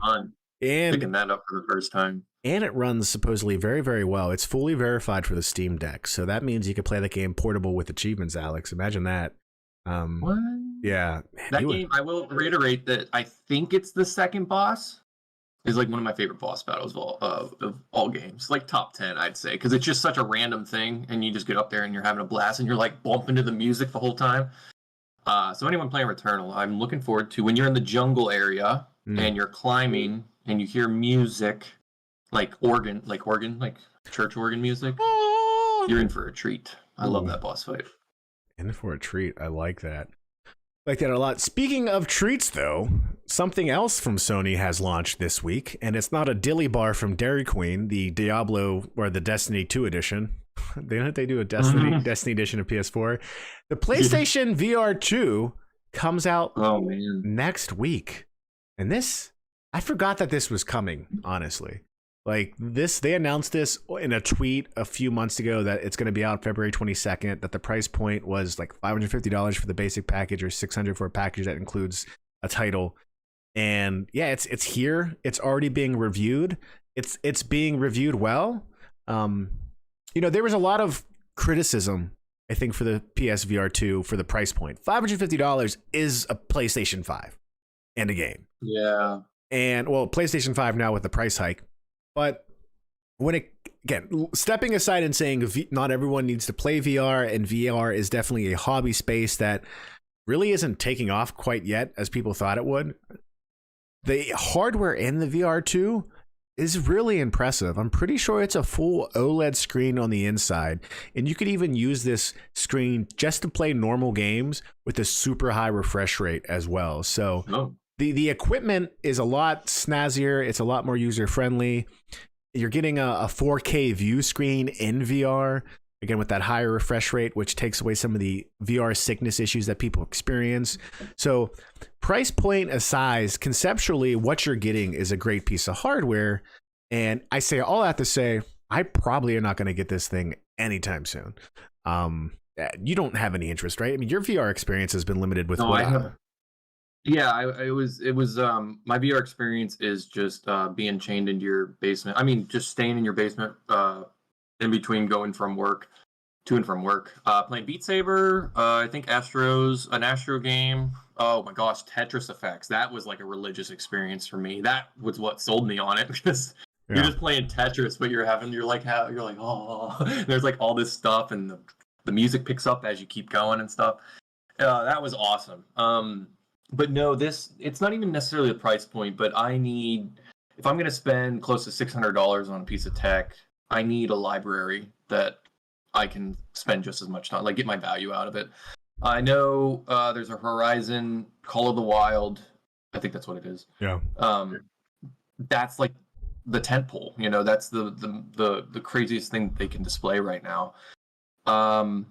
and picking that up for the first time. And it runs supposedly very, very well. It's fully verified for the Steam Deck, so that means you can play the game portable with achievements. Alex, imagine that. What? Yeah, that game. I will reiterate that I think it's the second boss. is like one of my favorite boss battles of all games, like top 10, I'd say, because it's just such a random thing, and you just get up there and you're having a blast, and you're like bumping to the music the whole time. So anyone playing Returnal, I'm looking forward to when you're in the jungle area and you're climbing and you hear music, like church organ music. You're in for a treat. I love that boss fight. In for a treat. I like that. Like that a lot. Speaking of treats, though, something else from Sony has launched this week, and it's not a dilly bar from Dairy Queen, the Diablo or the Destiny 2 edition. They do a Destiny edition of PS4. The PlayStation VR 2 comes out next week. And this, I forgot that this was coming, honestly. Like this, they announced this in a tweet a few months ago that it's going to be out February 22nd, that the price point was like $550 for the basic package or $600 for a package that includes a title. And yeah, it's here. It's already being reviewed. It's being reviewed well. You know, there was a lot of criticism, I think, for the PSVR 2 for the price point. $550 is a PlayStation 5 and a game. Yeah. And well, PlayStation 5 now with the price hike. But when it, again, stepping aside and saying not everyone needs to play VR, and VR is definitely a hobby space that really isn't taking off quite yet as people thought it would. The hardware in the VR 2 is really impressive. I'm pretty sure it's a full OLED screen on the inside, and you could even use this screen just to play normal games with a super high refresh rate as well. So the equipment is a lot snazzier. It's a lot more user friendly. You're getting a 4K view screen in VR, again with that higher refresh rate, which takes away some of the VR sickness issues that people experience. So price point aside, conceptually, what you're getting is a great piece of hardware. And I say all that to say, I probably are not going to get this thing anytime soon. You don't have any interest, right? I mean, your VR experience has been limited with what? Yeah, it was my VR experience is just being chained into your basement. I mean, just staying in your basement in between going from work to and from work. Playing Beat Saber, I think an Astro game. Oh my gosh, Tetris Effects. That was like a religious experience for me. That was what sold me on it, because you're just playing Tetris, but you're like, oh, there's like all this stuff, and the music picks up as you keep going and stuff. That was awesome. But no, it's not even necessarily the price point, but if I'm going to spend close to $600 on a piece of tech, I need a library that I can spend just as much time, like get my value out of it. I know there's a Horizon Call of the Wild. I think that's what it is. Yeah. That's like the tentpole, you know, that's the craziest thing they can display right now. VR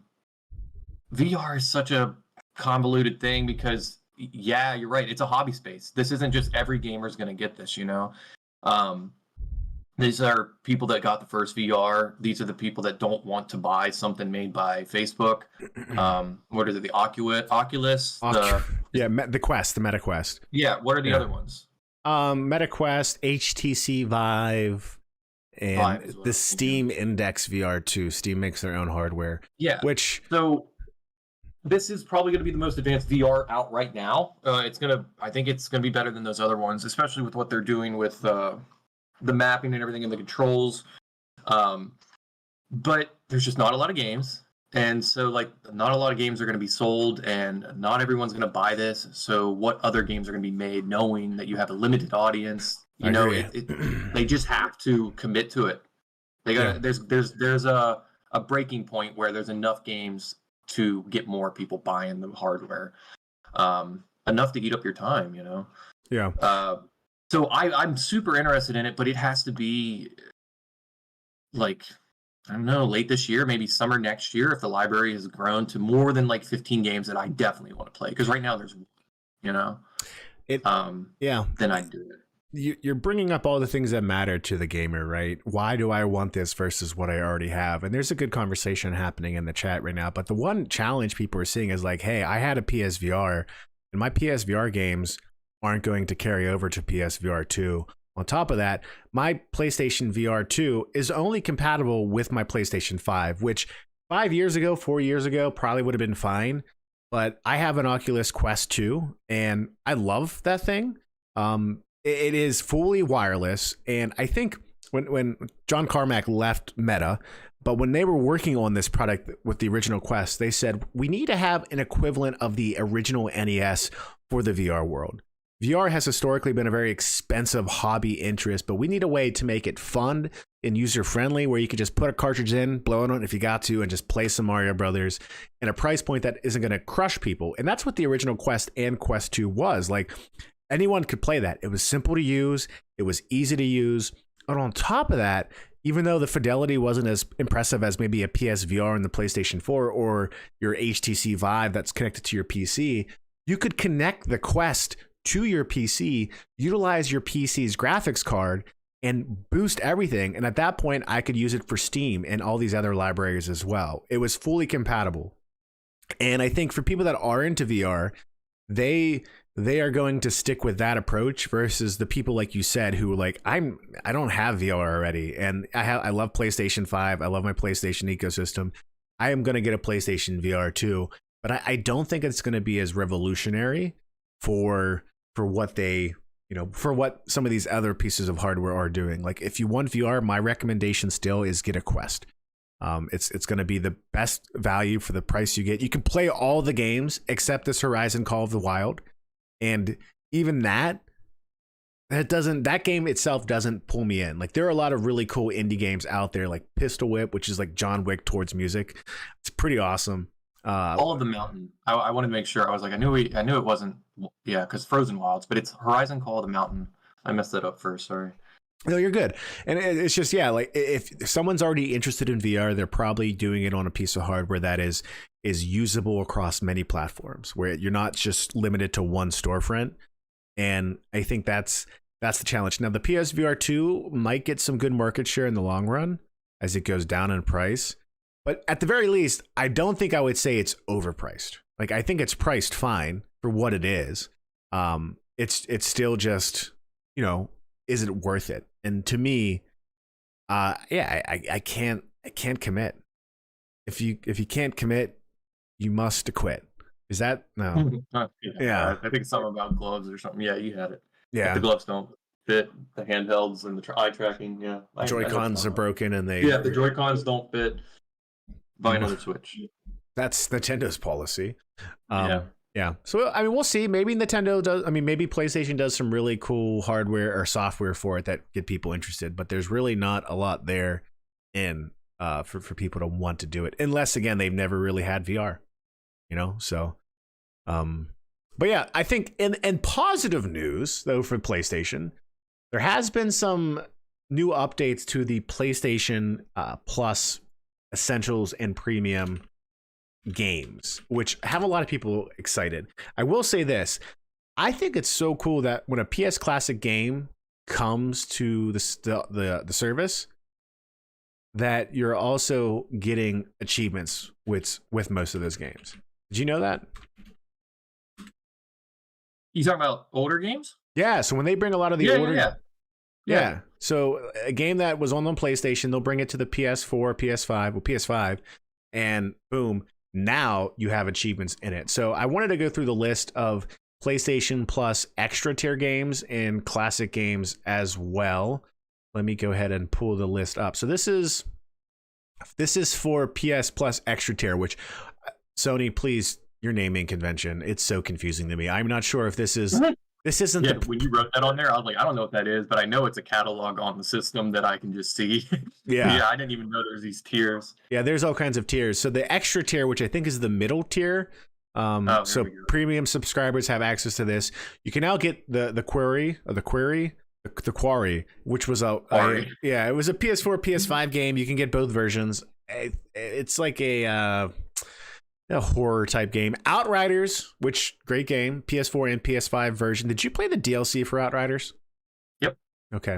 is such a convoluted thing because, yeah, you're right. It's a hobby space. This isn't just every gamer's going to get this, you know? These are people that got the first VR. These are the people that don't want to buy something made by Facebook. What is it? The Oculus? The Quest, the Meta Quest. Yeah. What are the other ones? Meta Quest, HTC Vive, and the Steam Index VR 2. Steam makes their own hardware. Yeah. This is probably going to be the most advanced VR out right now. I think it's going to be better than those other ones, especially with what they're doing with the mapping and everything and the controls. But there's just not a lot of games. And so, like, not a lot of games are going to be sold, and not everyone's going to buy this. So what other games are going to be made knowing that you have a limited audience? You know, they just have to commit to it. They got there's a breaking point where there's enough games to get more people buying the hardware, enough to eat up your time, you know? Yeah. So I'm super interested in it, but it has to be like, I don't know, late this year, maybe summer next year, if the library has grown to more than like 15 games that I definitely want to play. Because right now there's, you know, then I'd do it. You're bringing up all the things that matter to the gamer, right? Why do I want this versus what I already have? And there's a good conversation happening in the chat right now. But the one challenge people are seeing is like, hey, I had a PSVR, and my PSVR games aren't going to carry over to PSVR 2. On top of that, my PlayStation VR 2 is only compatible with my PlayStation 5, which 4 years ago, probably would have been fine. But I have an Oculus Quest 2, and I love that thing. it is fully wireless, and I think when John Carmack left Meta, but when they were working on this product with the original Quest, they said we need to have an equivalent of the original NES for the VR world. VR has historically been a very expensive hobby interest, but we need a way to make it fun and user-friendly where you could just put a cartridge in, blow it on if you got to, and just play some Mario Brothers at a price point that isn't going to crush people. And that's what the original Quest and Quest 2 was. Like, anyone could play that. It was simple to use. It was easy to use. And on top of that, even though the fidelity wasn't as impressive as maybe a PSVR in the PlayStation 4 or your HTC Vive that's connected to your PC, you could connect the Quest to your PC, utilize your PC's graphics card, and boost everything. And at that point, I could use it for Steam and all these other libraries as well. It was fully compatible. And I think for people that are into VR, they are going to stick with that approach versus the people like you said who are like, I don't have VR already, and I love PlayStation 5. I love my PlayStation ecosystem. I am going to get a PlayStation VR too, but I don't think it's going to be as revolutionary for what they, for what some of these other pieces of hardware are doing. Like, if you want VR, my recommendation still is get a Quest. It's going to be the best value for the price you get. You can play all the games except this Horizon Call of the Wild. And even that game itself doesn't pull me in. Like, there are a lot of really cool indie games out there, like Pistol Whip, which is like John Wick towards music. It's pretty awesome. All of the Mountain. I wanted to make sure. I was like, I knew it wasn't. Yeah, because Frozen Wilds, but it's Horizon Call of the Mountain. I messed that up first. Sorry. No, you're good. And it's just, yeah, like if someone's already interested in VR, they're probably doing it on a piece of hardware that is usable across many platforms, where you're not just limited to one storefront. And I think that's the challenge. Now, the PSVR 2 might get some good market share in the long run as it goes down in price. But at the very least, I don't think I would say it's overpriced. Like, I think it's priced fine for what it is. It's still just, is it worth it? And to me, I can't commit. If you can't commit, you must quit. Is that no? Yeah, I think something about gloves or something. Yeah, you had it. Yeah, if the gloves don't fit, the handhelds and the eye tracking. Yeah, Joy-Cons are broken, and if the Joy-Cons don't fit, buy another Switch. That's Nintendo's policy. Yeah. So, I mean, we'll see. Maybe Nintendo does. I mean, maybe PlayStation does some really cool hardware or software for it that get people interested. But there's really not a lot there for people to want to do it, unless again they've never really had VR. So. But yeah, I think in positive news though for PlayStation, there has been some new updates to the PlayStation Plus Essentials and Premium games, which have a lot of people excited. I will say this: I think it's so cool that when a PS Classic game comes to the service, that you're also getting achievements with most of those games. Did you know that? You talking about older games? Yeah. So when they bring a lot of the older, yeah. So a game that was on the PlayStation, they'll bring it to the PS4, PS5, and boom. Now you have achievements in it. So I wanted to go through the list of PlayStation Plus extra tier games and classic games as well. Let me go ahead and pull the list up. So this is for PS Plus extra tier, which Sony, please, your naming convention. It's so confusing to me. I'm not sure if this isn't. Yeah, when you wrote that on there, I was like, I don't know what that is, but I know it's a catalog on the system that I can just see. Yeah, I didn't even know there's these tiers. Yeah, there's all kinds of tiers. So the extra tier, which I think is the middle tier, so premium subscribers have access to this. You can now get the Quarry, which was it was a PS4, PS5 game. You can get both versions. It's like a horror type game. Outriders, which great game, PS4 and PS5 version. Did you play the DLC for Outriders? Yep. Okay.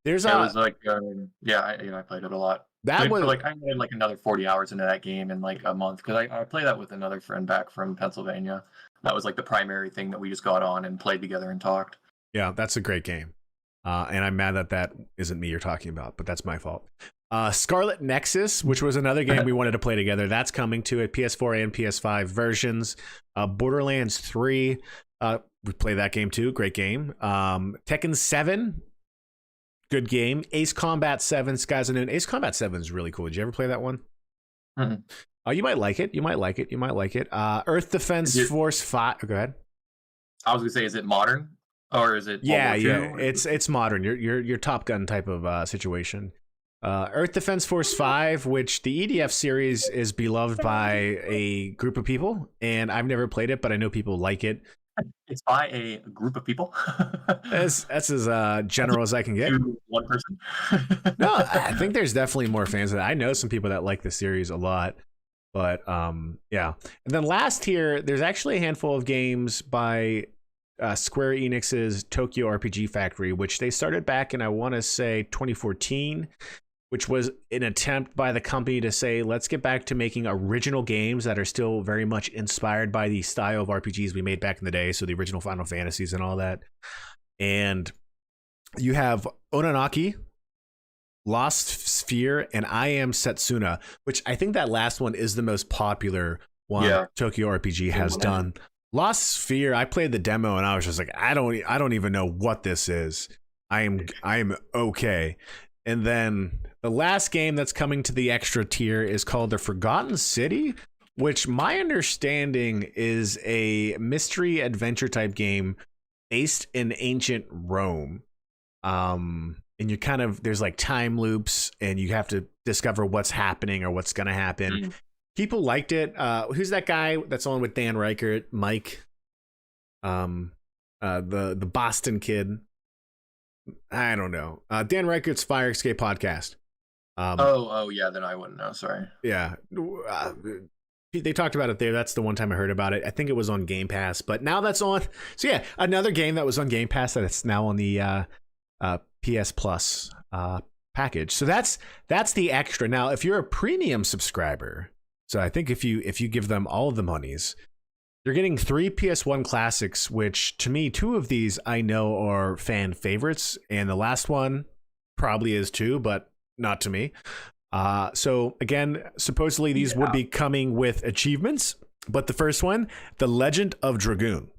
It was like I played it a lot. I had like another 40 hours into that game in like a month because I played that with another friend back from Pennsylvania. That was like the primary thing that we just got on and played together and talked. Yeah, that's a great game. And I'm mad that isn't me you're talking about, but that's my fault. Scarlet Nexus, which was another game we wanted to play together, that's coming to it, PS4 and PS5 versions. Borderlands 3, We play that game too. Great game. Tekken 7, good game. Ace Combat 7, Skies Unknown. Ace Combat 7 is really cool. Did you ever play that one? Mm-mm. You might like it. You might like it. Earth Defense Force 5. Go ahead. I was gonna say, is it modern or is it? Yeah. It's modern. You're Top Gun type of situation. Earth Defense Force 5, which the EDF series is beloved by a group of people, and I've never played it, but I know people like it. It's by a group of people. That's as general as I can get. One person. No, I think there's definitely more fans of that. I know some people that like the series a lot, but yeah. And then last here, there's actually a handful of games by Square Enix's Tokyo RPG Factory, which they started back in, I want to say, 2014, which was an attempt by the company to say, let's get back to making original games that are still very much inspired by the style of RPGs we made back in the day. So the original Final Fantasies and all that. And you have Ononaki, Lost Sphere, and I Am Setsuna, which I think that last one is the most popular one Tokyo RPG has done. Lost Sphere, I played the demo and I was just like, I don't even know what this is. I am okay. And then the last game that's coming to the extra tier is called The Forgotten City, which my understanding is a mystery adventure type game based in ancient Rome. And you kind of, there's like time loops and you have to discover what's happening or what's going to happen. People liked it. Who's that guy that's on with Dan Reichert? Mike, the Boston kid. I don't know. Dan Reichert's Fire Escape podcast. Yeah, then I wouldn't know. Sorry. Yeah. They talked about it there. That's the one time I heard about it. I think it was on Game Pass, but now that's on. So yeah, another game that was on Game Pass that it's now on the PS Plus package. So that's the extra. Now, if you're a premium subscriber, so I think if you give them all of the monies, you're getting 3 PS1 classics, which to me, 2 of these I know are fan favorites, and the last one probably is too, but not to me. So again, supposedly these would be coming with achievements, but the first one, The Legend of Dragoon.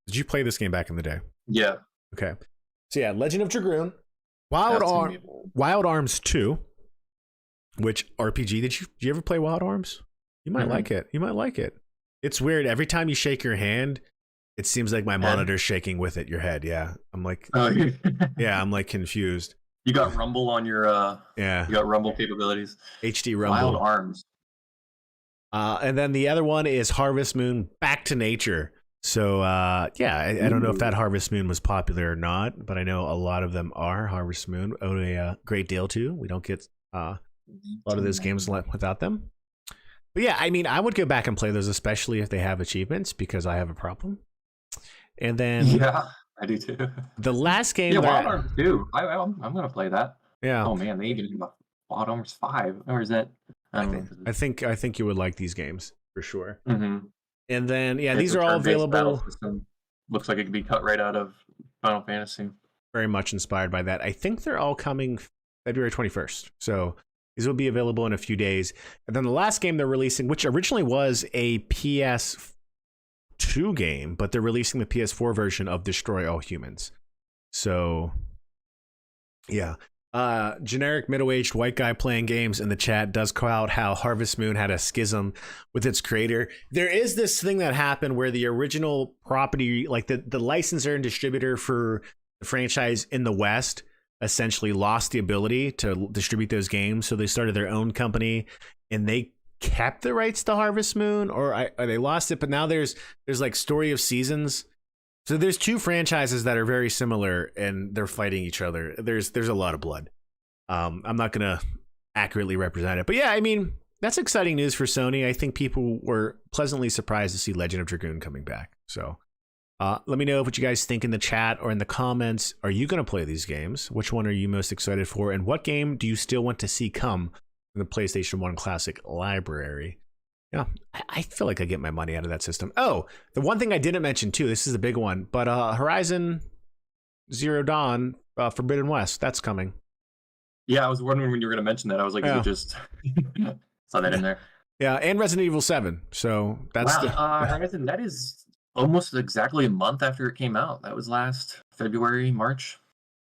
Did you play this game back in the day? Yeah. Okay. So yeah, Legend of Dragoon, Wild Arms 2, which RPG. Did you ever play Wild Arms? You might like it. You might like it. It's weird. Every time you shake your hand, it seems like my monitor's shaking with it. Your head, yeah. I'm like, I'm like confused. You got Rumble on your You got Rumble capabilities. HD Rumble. Wild Arms. And then the other one is Harvest Moon: Back to Nature. So I don't know if that Harvest Moon was popular or not, but I know a lot of them are. Harvest Moon owed a great deal to. We don't get a lot of those games without them. But yeah, I mean, I would go back and play those, especially if they have achievements, because I have a problem. And then I do too. The last game, Wild Arms 2. I'm gonna play that. Yeah. Oh man, they even have Wild Arms 5, or is that? I think you would like these games for sure. Mm-hmm. And then these are all available. Looks like it could be cut right out of Final Fantasy. Very much inspired by that. I think they're all coming February 21st. So these will be available in a few days. And then the last game they're releasing, which originally was a PS2 game, but they're releasing the PS4 version of Destroy All Humans. So, yeah. Generic middle-aged white guy playing games in the chat does call out how Harvest Moon had a schism with its creator. There is this thing that happened where the original property, like the licensor and distributor for the franchise in the West, essentially lost the ability to distribute those games. So they started their own company and they kept the rights to Harvest Moon, or they lost it. But now there's like Story of Seasons. So there's 2 franchises that are very similar and they're fighting each other. There's a lot of blood. I'm not going to accurately represent it, but yeah, I mean, that's exciting news for Sony. I think people were pleasantly surprised to see Legend of Dragoon coming back. So let me know what you guys think in the chat or in the comments. Are you going to play these games? Which one are you most excited for? And what game do you still want to see come in the PlayStation 1 Classic library? Yeah, I feel like I get my money out of that system. Oh, the one thing I didn't mention too, this is a big one, but Horizon Zero Dawn Forbidden West, that's coming. Yeah, I was wondering when you were going to mention that. I was like, is it just saw that in there? Yeah, and Resident Evil 7. So that's Horizon. That is almost exactly a month after it came out. That was last February, March,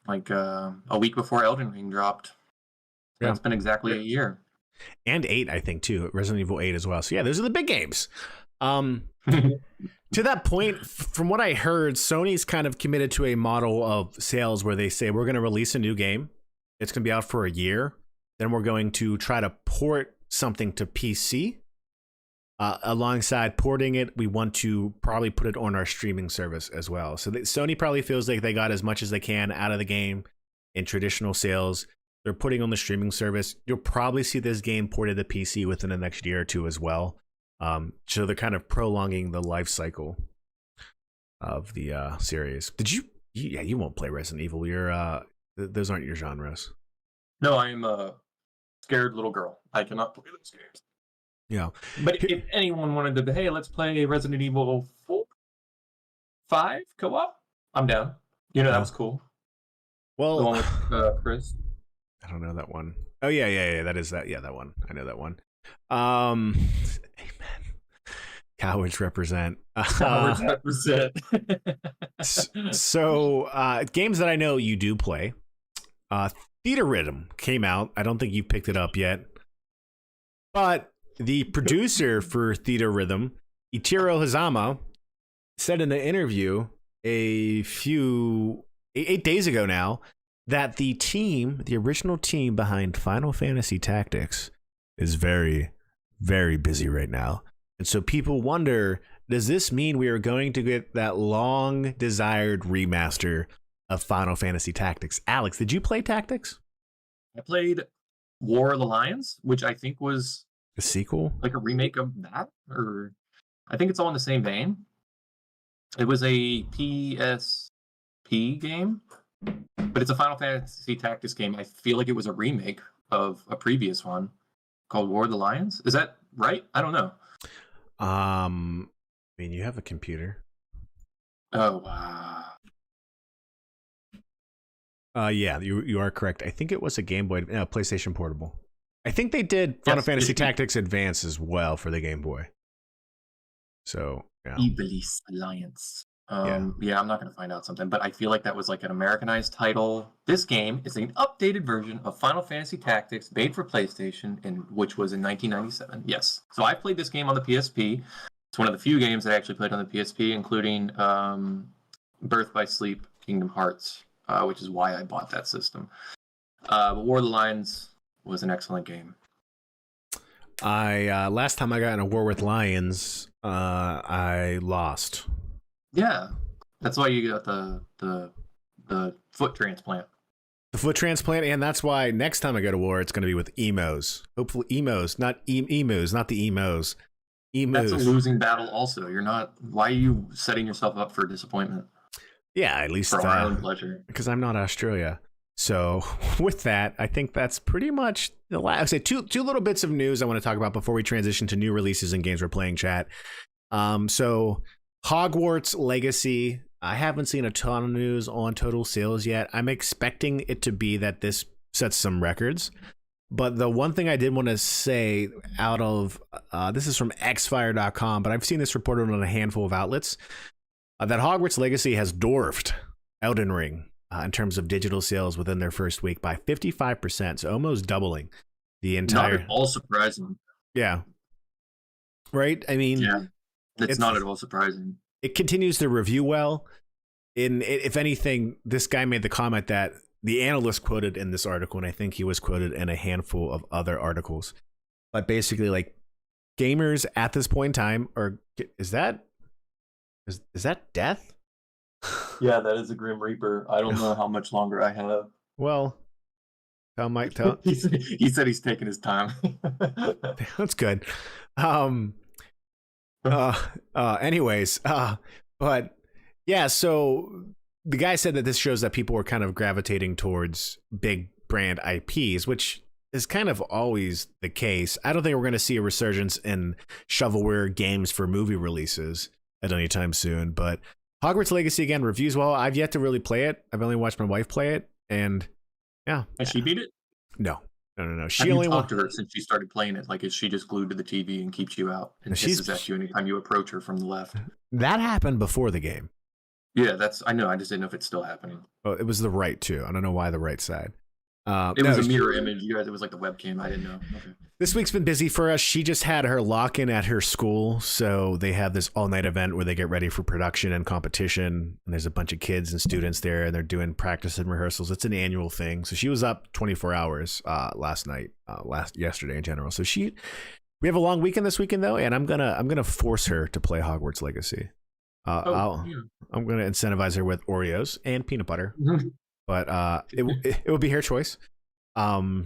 like a week before Elden Ring dropped. Yeah. It's been exactly a year. And 8, I think, too. Resident Evil 8 as well. So yeah, those are the big games. To that point, from what I heard, Sony's kind of committed to a model of sales where they say we're going to release a new game. It's going to be out for a year. Then we're going to try to port something to PC. Alongside porting it, we want to probably put it on our streaming service as well. So Sony probably feels like they got as much as they can out of the game in traditional sales. They're putting on the streaming service. You'll probably see this game ported to PC within the next year or two as well. So they're kind of prolonging the life cycle of the series. You won't play Resident Evil. Those aren't your genres. No, I'm a scared little girl. I cannot play those games. Yeah. But if anyone wanted to, hey, let's play Resident Evil 4, 5 co-op, I'm down. That was cool. Well, the one with Chris. I don't know that one. Oh yeah. That is that. Yeah, that one. I know that one. Amen. Cowards represent. Cowards represent. So, games that I know you do play. Theater Rhythm came out. I don't think you picked it up yet. But the producer for Theater Rhythm, Ichiro Hazama, said in an interview 8 days ago now, that the original team behind Final Fantasy Tactics is very, very busy right now. And so people wonder, does this mean we are going to get that long desired remaster of Final Fantasy Tactics? Alex, did you play Tactics? I played War of the Lions, which I think was a sequel, like a remake of that, or I think it's all in the same vein. It was a PSP game, but it's a Final Fantasy Tactics game. I feel like it was a remake of a previous one called War of the Lions. Is that right? I don't know. I mean, you have a computer. Oh, wow. Yeah, you are correct. I think it was a Game Boy, PlayStation Portable. I think they did Final Fantasy Tactics Advance as well for the Game Boy. So, yeah. Iblis Alliance. Yeah, I'm not going to find out something, but I feel like that was like an Americanized title. This game is an updated version of Final Fantasy Tactics made for PlayStation, which was in 1997. Yes. So I played this game on the PSP. It's one of the few games that I actually played on the PSP, including Birth by Sleep, Kingdom Hearts, which is why I bought that system. But War of the Lions was an excellent game. Last time I got in a war with lions, I lost. Yeah, that's why you got the foot transplant. The foot transplant, and that's why next time I go to war, it's going to be with emos. Hopefully, emos, not emus, not the emos. Emus. That's a losing battle. Also, you're not. Why are you setting yourself up for disappointment? Yeah, at least for our own pleasure. Because I'm not Australia. So with that, I think that's pretty much the last. I say two little bits of news I want to talk about before we transition to new releases and games we're playing. Chat. So Hogwarts Legacy. I haven't seen a ton of news on total sales yet. I'm expecting it to be that this sets some records. But the one thing I did want to say out of this is from xfire.com, but I've seen this reported on a handful of outlets that Hogwarts Legacy has dwarfed Elden Ring in terms of digital sales within their first week by 55%, so almost doubling the entire. Not at all surprising. Yeah. Right? I mean, yeah, it's not at all surprising. It continues to review well. If anything, this guy made the comment that the analyst quoted in this article, and I think he was quoted in a handful of other articles, but basically, like, gamers at this point in time is that death? Yeah, that is a Grim Reaper. I don't know how much longer I have. Well, tell Mike. He said he's taking his time. That's good. Anyways, but yeah, so the guy said that this shows that people were kind of gravitating towards big brand IPs, which is kind of always the case. I don't think we're going to see a resurgence in shovelware games for movie releases at any time soon, but Hogwarts Legacy, again, reviews well. I've yet to really play it. I've only watched my wife play it, and yeah. Has she beat it? No, No. Have you talked to her since she started playing it? Like, is she just glued to the TV and keeps you out and hisses at you anytime you approach her from the left? That happened before the game. Yeah, I know. I just didn't know if it's still happening. Oh, it was the right too. I don't know why the right side. It was a mirror image. You guys, it was like the webcam. I didn't know. Okay. This week's been busy for us. She just had her lock-in at her school, so they have this all-night event where they get ready for production and competition. And there's a bunch of kids and students there, and they're doing practice and rehearsals. It's an annual thing. So she was up 24 hours yesterday in general. So we have a long weekend this weekend though, and I'm gonna force her to play Hogwarts Legacy. I'm gonna incentivize her with Oreos and peanut butter. But it will be her choice. So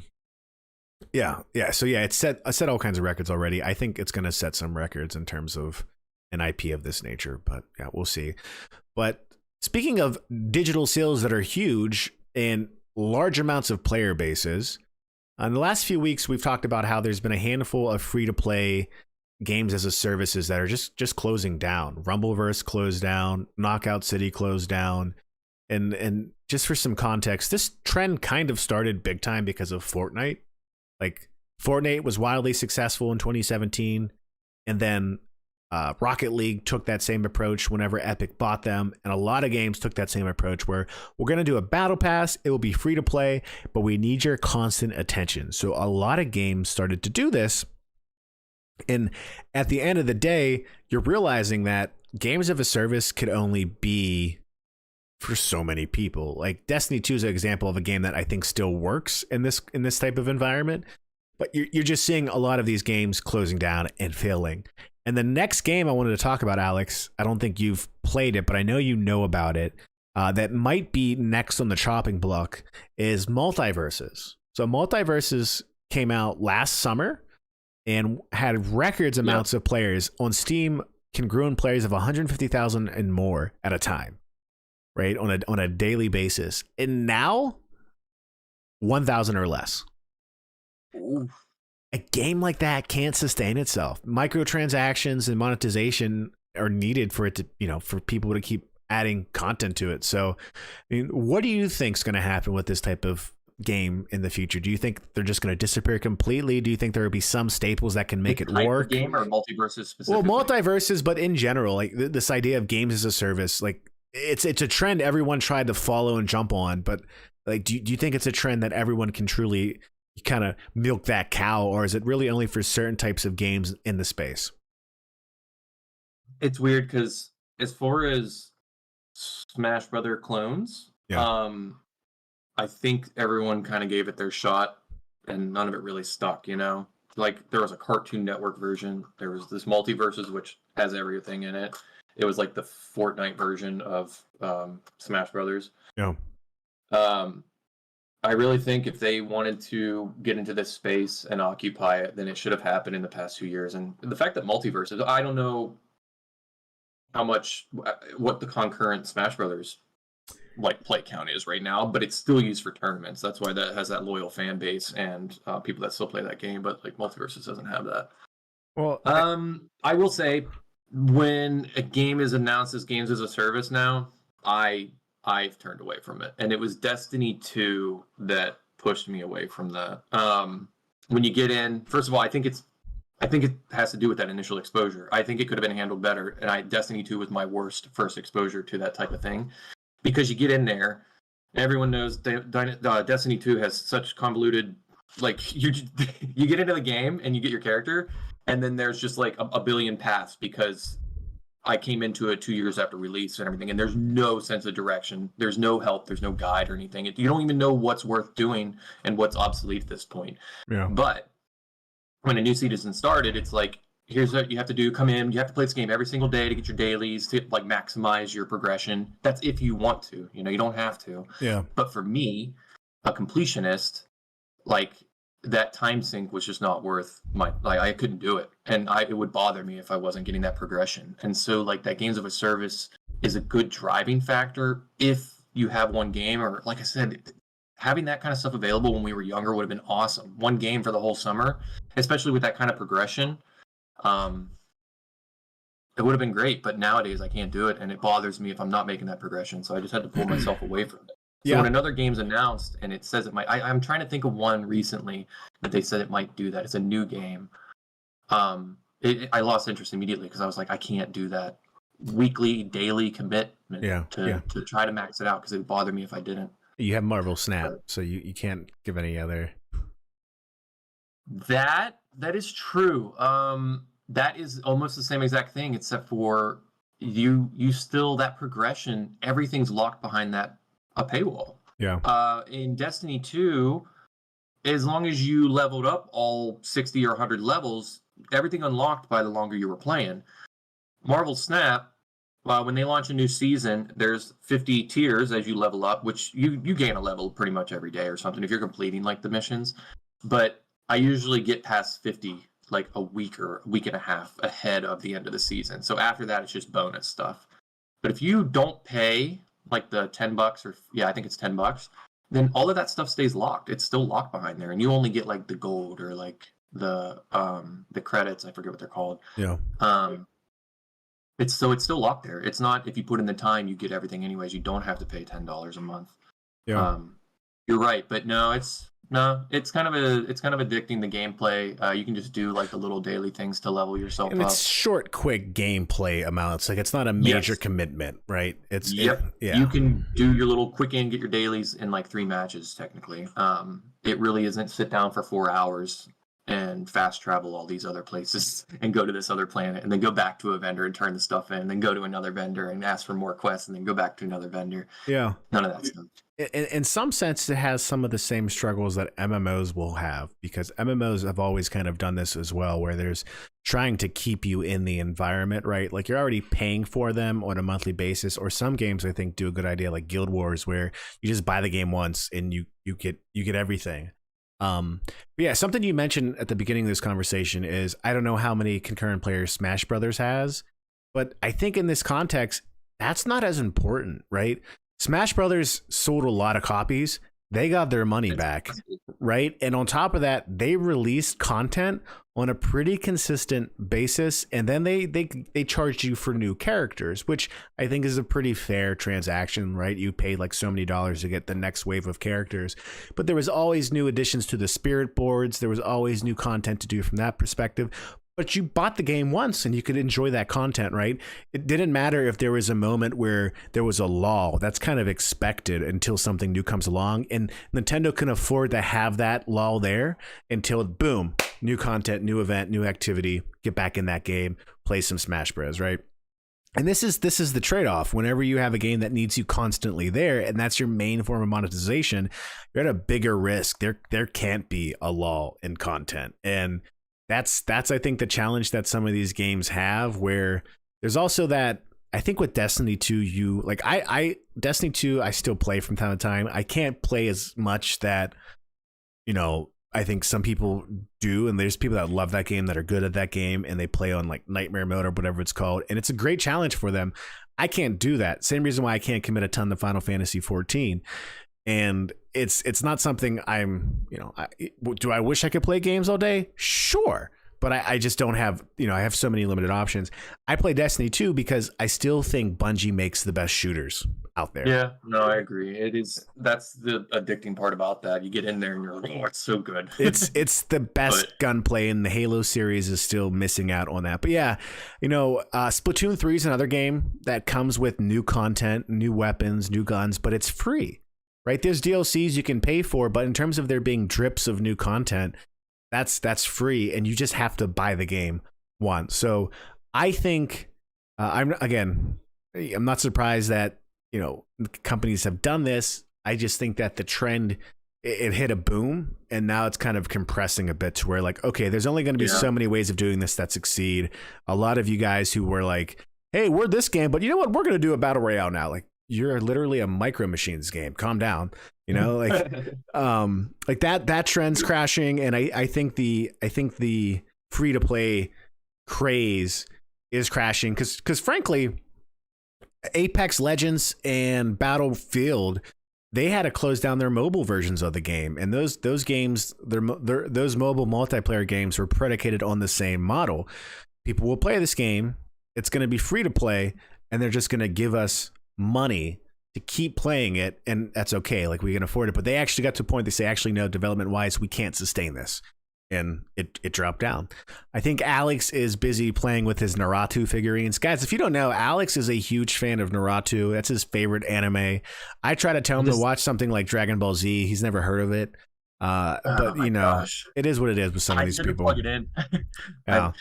it's set all kinds of records already. I think it's going to set some records in terms of an IP of this nature, but yeah, we'll see. But speaking of digital sales that are huge and large amounts of player bases, in the last few weeks we've talked about how there's been a handful of free-to-play games as a services that are just closing down. Rumbleverse closed down, Knockout City closed down. And just for some context, this trend kind of started big time because of Fortnite. Like, Fortnite was wildly successful in 2017, and then Rocket League took that same approach whenever Epic bought them, and a lot of games took that same approach where we're going to do a battle pass, it will be free to play, but we need your constant attention. So a lot of games started to do this, and at the end of the day, you're realizing that games of a service could only be for so many people. Like Destiny 2 is an example of a game that I think still works in this type of environment, but you're just seeing a lot of these games closing down and failing. And the next game I wanted to talk about, Alex, I don't think you've played it, but I know you know about it, that might be next on the chopping block, is Multiverses. So Multiverses came out last summer and had records amounts of players. On Steam, congruent players of 150,000 and more at a time. Right, on a daily basis, and now 1,000 or less. Ooh. A game like that can't sustain itself. Microtransactions and monetization are needed for it to, for people to keep adding content to it. So, I mean, what do you think is going to happen with this type of game in the future? Do you think they're just going to disappear completely? Do you think there will be some staples that can make it work? Game or Multiverses specifically? Well, Multiverses, but in general, like this idea of games as a service, like. It's a trend everyone tried to follow and jump on, but like, do you think it's a trend that everyone can truly kind of milk that cow, or is it really only for certain types of games in the space? It's weird because as far as Smash Brother clones, I think everyone kind of gave it their shot, and none of it really stuck. Like there was a Cartoon Network version, there was this Multiverses which has everything in it. It was like the Fortnite version of Smash Brothers. Yeah. I really think if they wanted to get into this space and occupy it, then it should have happened in the past 2 years. And the fact that Multiverses, I don't know what the concurrent Smash Brothers play count is right now, but it's still used for tournaments. That's why that has that loyal fan base and people that still play that game. But like Multiverses doesn't have that. Well, I will say, when a game is announced as games as a service now, I've turned away from it. And it was Destiny 2 that pushed me away from that. When you get in, first of all, I think it has to do with that initial exposure. I think it could have been handled better. And Destiny 2 was my worst first exposure to that type of thing. Because you get in there, everyone knows Destiny 2 has such convoluted, like, you get into the game and you get your character, and then there's just like a billion paths because I came into it 2 years after release and everything, and there's no sense of direction. There's no help. There's no guide or anything. You don't even know what's worth doing and what's obsolete at this point. Yeah. But when a new season started, it's like, here's what you have to do. Come in. You have to play this game every single day to get your dailies, to like maximize your progression. That's if you want to. You don't have to. Yeah. But for me, a completionist, like, that time sink was just not worth I couldn't do it. And it would bother me if I wasn't getting that progression. And so like that games of a service is a good driving factor if you have one game, or like I said, having that kind of stuff available when we were younger would have been awesome. One game for the whole summer, especially with that kind of progression. It would have been great, but nowadays I can't do it, and it bothers me if I'm not making that progression. So I just had to pull myself away from it. So when another game's announced and it says it might, I'm trying to think of one recently that they said it might do that. It's a new game. I lost interest immediately because I was like, I can't do that weekly, daily commitment to try to max it out because it would bother me if I didn't. You have Marvel Snap, so you can't give any other. That is true. That is almost the same exact thing, except for you still, that progression, everything's locked behind a paywall. Yeah. In Destiny 2, as long as you leveled up all 60 or 100 levels, everything unlocked by the longer you were playing. Marvel Snap, when they launch a new season, there's 50 tiers as you level up, which you gain a level pretty much every day or something if you're completing like the missions. But I usually get past 50 like a week or a week and a half ahead of the end of the season. So after that, it's just bonus stuff. But if you don't pay like the $10 or I think it's $10, then all of that stuff stays locked. It's still locked behind there, and you only get like the gold or like the credits. I forget what they're called. Yeah. It's still locked there. It's not, if you put in the time, you get everything anyways. You don't have to pay $10 a month. Yeah. You're right, but it's kind of addicting, the gameplay. You can just do like the little daily things to level yourself and up. It's short, quick gameplay amounts. Like it's not a major commitment, right? You can do your little quick in, get your dailies in like 3 matches technically. It really isn't sit down for 4 hours and fast travel all these other places and go to this other planet and then go back to a vendor and turn the stuff in and then go to another vendor and ask for more quests and then go back to another vendor. Yeah. None of that stuff. In some sense, it has some of the same struggles that MMOs will have, because MMOs have always kind of done this as well, where there's trying to keep you in the environment, right? Like you're already paying for them on a monthly basis, or some games I think do a good idea, like Guild Wars, where you just buy the game once and you get everything. Something you mentioned at the beginning of this conversation is, I don't know how many concurrent players Smash Brothers has, but I think in this context, that's not as important, right? Smash Brothers sold a lot of copies. They got their money back, right? And on top of that, they released content on a pretty consistent basis, and then they charged you for new characters, which I think is a pretty fair transaction, right? You paid like so many dollars to get the next wave of characters, but there was always new additions to the spirit boards. There was always new content to do from that perspective. But you bought the game once and you could enjoy that content, right? It didn't matter if there was a moment where there was a lull. That's kind of expected until something new comes along. And Nintendo can afford to have that lull there until, boom, new content, new event, new activity, get back in that game, play some Smash Bros, right? And this is the trade-off. Whenever you have a game that needs you constantly there, and that's your main form of monetization, you're at a bigger risk. There can't be a lull in content. And that's I think the challenge that some of these games have, where there's also that, I think with Destiny 2, Destiny 2 I still play from time to time. I can't play as much that, I think some people do, and there's people that love that game, that are good at that game, and they play on like Nightmare Mode or whatever it's called, and it's a great challenge for them. I can't do that. Same reason why I can't commit a ton to Final Fantasy 14. And it's not something I'm, do I wish I could play games all day? Sure. But I just don't have, I have so many limited options. I play Destiny 2 because I still think Bungie makes the best shooters out there. Yeah, no, I agree. That's the addicting part about that. You get in there and you're like, oh, it's so good. It's the best gunplay, and the Halo series is still missing out on that. But yeah, Splatoon 3 is another game that comes with new content, new weapons, new guns, but it's free. Right, there's DLCs you can pay for, but in terms of there being drips of new content, that's free, and you just have to buy the game once. So I think I'm not surprised that companies have done this. I just think that the trend, it hit a boom, and now it's kind of compressing a bit to where like, okay, there's only going to be so many ways of doing this that succeed. A lot of you guys who were like, hey, we're this game, but you know what, we're going to do a battle royale now, like, you're literally a Micro Machines game. Calm down, like that trend's crashing, and I think the free to play craze is crashing because frankly, Apex Legends and Battlefield, they had to close down their mobile versions of the game, and those games, those mobile multiplayer games were predicated on the same model. People will play this game, it's going to be free to play, and they're just going to give us money to keep playing it, and that's okay. Like, we can afford it. But they actually got to a point they say, actually, no, development wise, we can't sustain this. And it dropped down. I think Alex is busy playing with his Naruto figurines. Guys, if you don't know, Alex is a huge fan of Naruto. That's his favorite anime. I try to tell him to watch something like Dragon Ball Z. He's never heard of it. But, you know, gosh. It is what it is with some of these people. Plug it in. Yeah.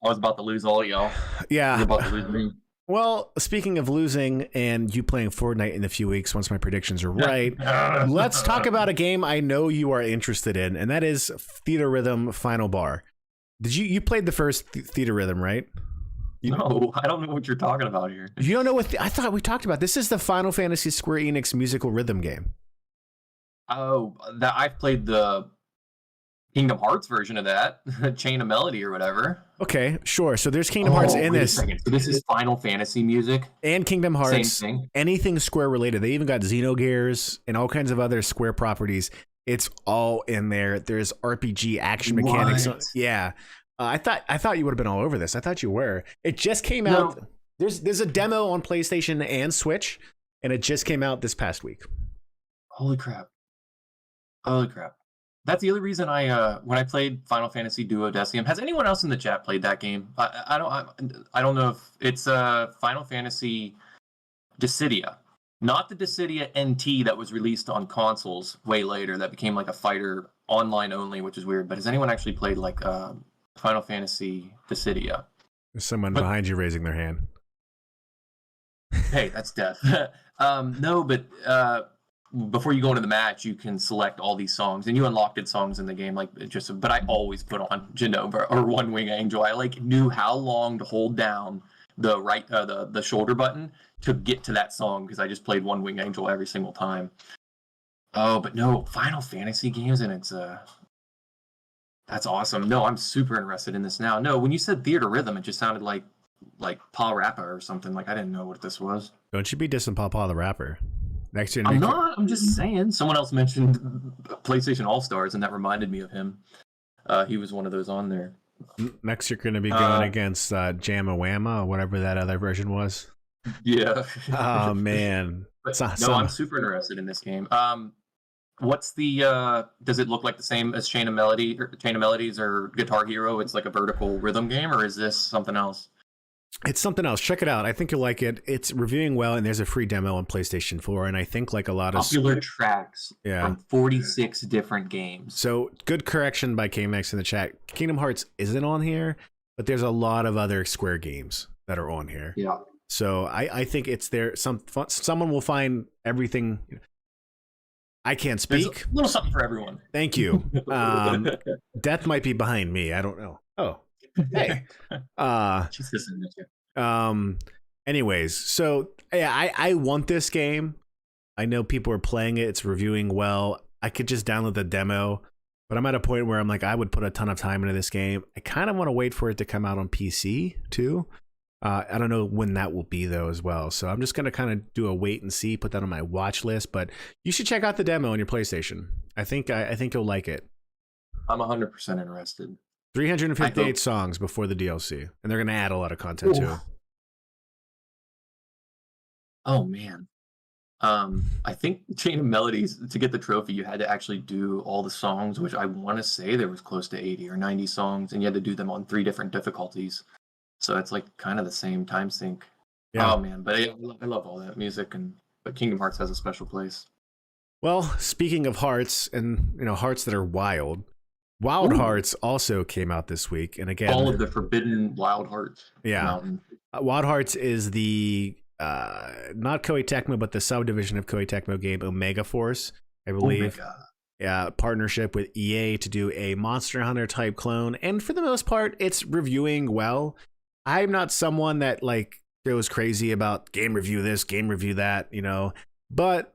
I was about to lose all of y'all. Yeah. You're about to lose me. Well, speaking of losing and you playing Fortnite in a few weeks, once my predictions are right, let's talk about a game I know you are interested in, and that is Theater Rhythm Final Bar. Did you played the first Theater Rhythm, right? No, I don't know what you're talking about here. You don't know what I thought we talked about. This is the Final Fantasy Square Enix musical rhythm game. Oh, that I've played the Kingdom Hearts version of that, Chain of Melody or whatever. Okay, sure. So there's Kingdom Hearts in this. So this is Final Fantasy music and Kingdom Hearts. Same thing. Anything Square related. They even got Xenogears and all kinds of other Square properties. It's all in there. There's RPG action mechanics. Yeah, I thought you would have been all over this. I thought you were. It just came out. There's a demo on PlayStation and Switch, and it just came out this past week. Holy crap! That's the other reason when I played Final Fantasy Duodecim. Has anyone else in the chat played that game? I don't know if it's Final Fantasy Dissidia, not the Dissidia NT that was released on consoles way later that became like a fighter online only, which is weird. But has anyone actually played like Final Fantasy Dissidia? There's someone behind you raising their hand. Hey, that's death. No, but before you go into the match, you can select all these songs, and you unlocked songs in the game. But I always put on Genova or One Wing Angel. I knew how long to hold down the the shoulder button to get to that song because I just played One Wing Angel every single time. Oh, but no, Final Fantasy games, and that's awesome. No, I'm super interested in this now. No, when you said Theater Rhythm, it just sounded like Paul Rappa or something. Like I didn't know what this was. Don't you be dissing Paw the Rapper. Next year, I'm not. I'm just saying. Someone else mentioned PlayStation All Stars, and that reminded me of him. He was one of those on there. Next, you're going to be going against Jamma Wamma, or whatever that other version was. Yeah. Oh man. I'm super interested in this game. What's the? Does it look like the same as Chain of Melodies or Guitar Hero? It's like a vertical rhythm game, or is this something else? It's something else. Check it out. I think you'll like it. It's reviewing well, and there's a free demo on PlayStation 4. And I think like a lot of popular tracks from 46 different games. So good correction by KMX in the chat. Kingdom Hearts isn't on here, but there's a lot of other Square games that are on here. Yeah. So I think it's there. Someone will find everything. I can't speak. There's a little something for everyone. Thank you. Death might be behind me. I don't know. Oh. Hey. She's listening to you. Anyways, so yeah, I want this game. I know people are playing it. It's reviewing well. I could just download the demo, but I'm at a point where I'm like, I would put a ton of time into this game. I kind of want to wait for it to come out on PC too. I don't know when that will be though as well. So I'm just going to kind of do a wait and see, put that on my watch list, but you should check out the demo on your PlayStation. I think you'll like it. I'm 100% interested. 358 songs before the DLC, and they're going to add a lot of content too. Oh man. I think Chain of Melodies, to get the trophy, you had to actually do all the songs, which I want to say there was close to 80 or 90 songs, and you had to do them on 3 different difficulties. So it's like kind of the same time sync. Yeah. Oh man, but I love all that music, but Kingdom Hearts has a special place. Well, speaking of hearts, and hearts that are wild Hearts also came out this week, and again, all of the forbidden Wild Hearts. Yeah, Wild Hearts is the not Koei Tecmo, but the subdivision of Koei Tecmo game Omega Force, I believe. Yeah, partnership with EA to do a Monster Hunter type clone, and for the most part, it's reviewing well. I'm not someone that goes crazy about game review this, game review that, but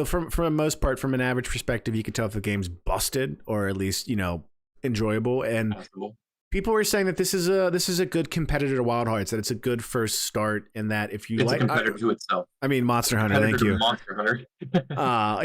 from the most part, from an average perspective, you can tell if the game's busted or at least enjoyable. And people were saying that this is a good competitor to Wild Hearts, that it's a good first start, and that if you it's a competitor to itself. I mean, Monster Hunter. Thank you. Monster Hunter.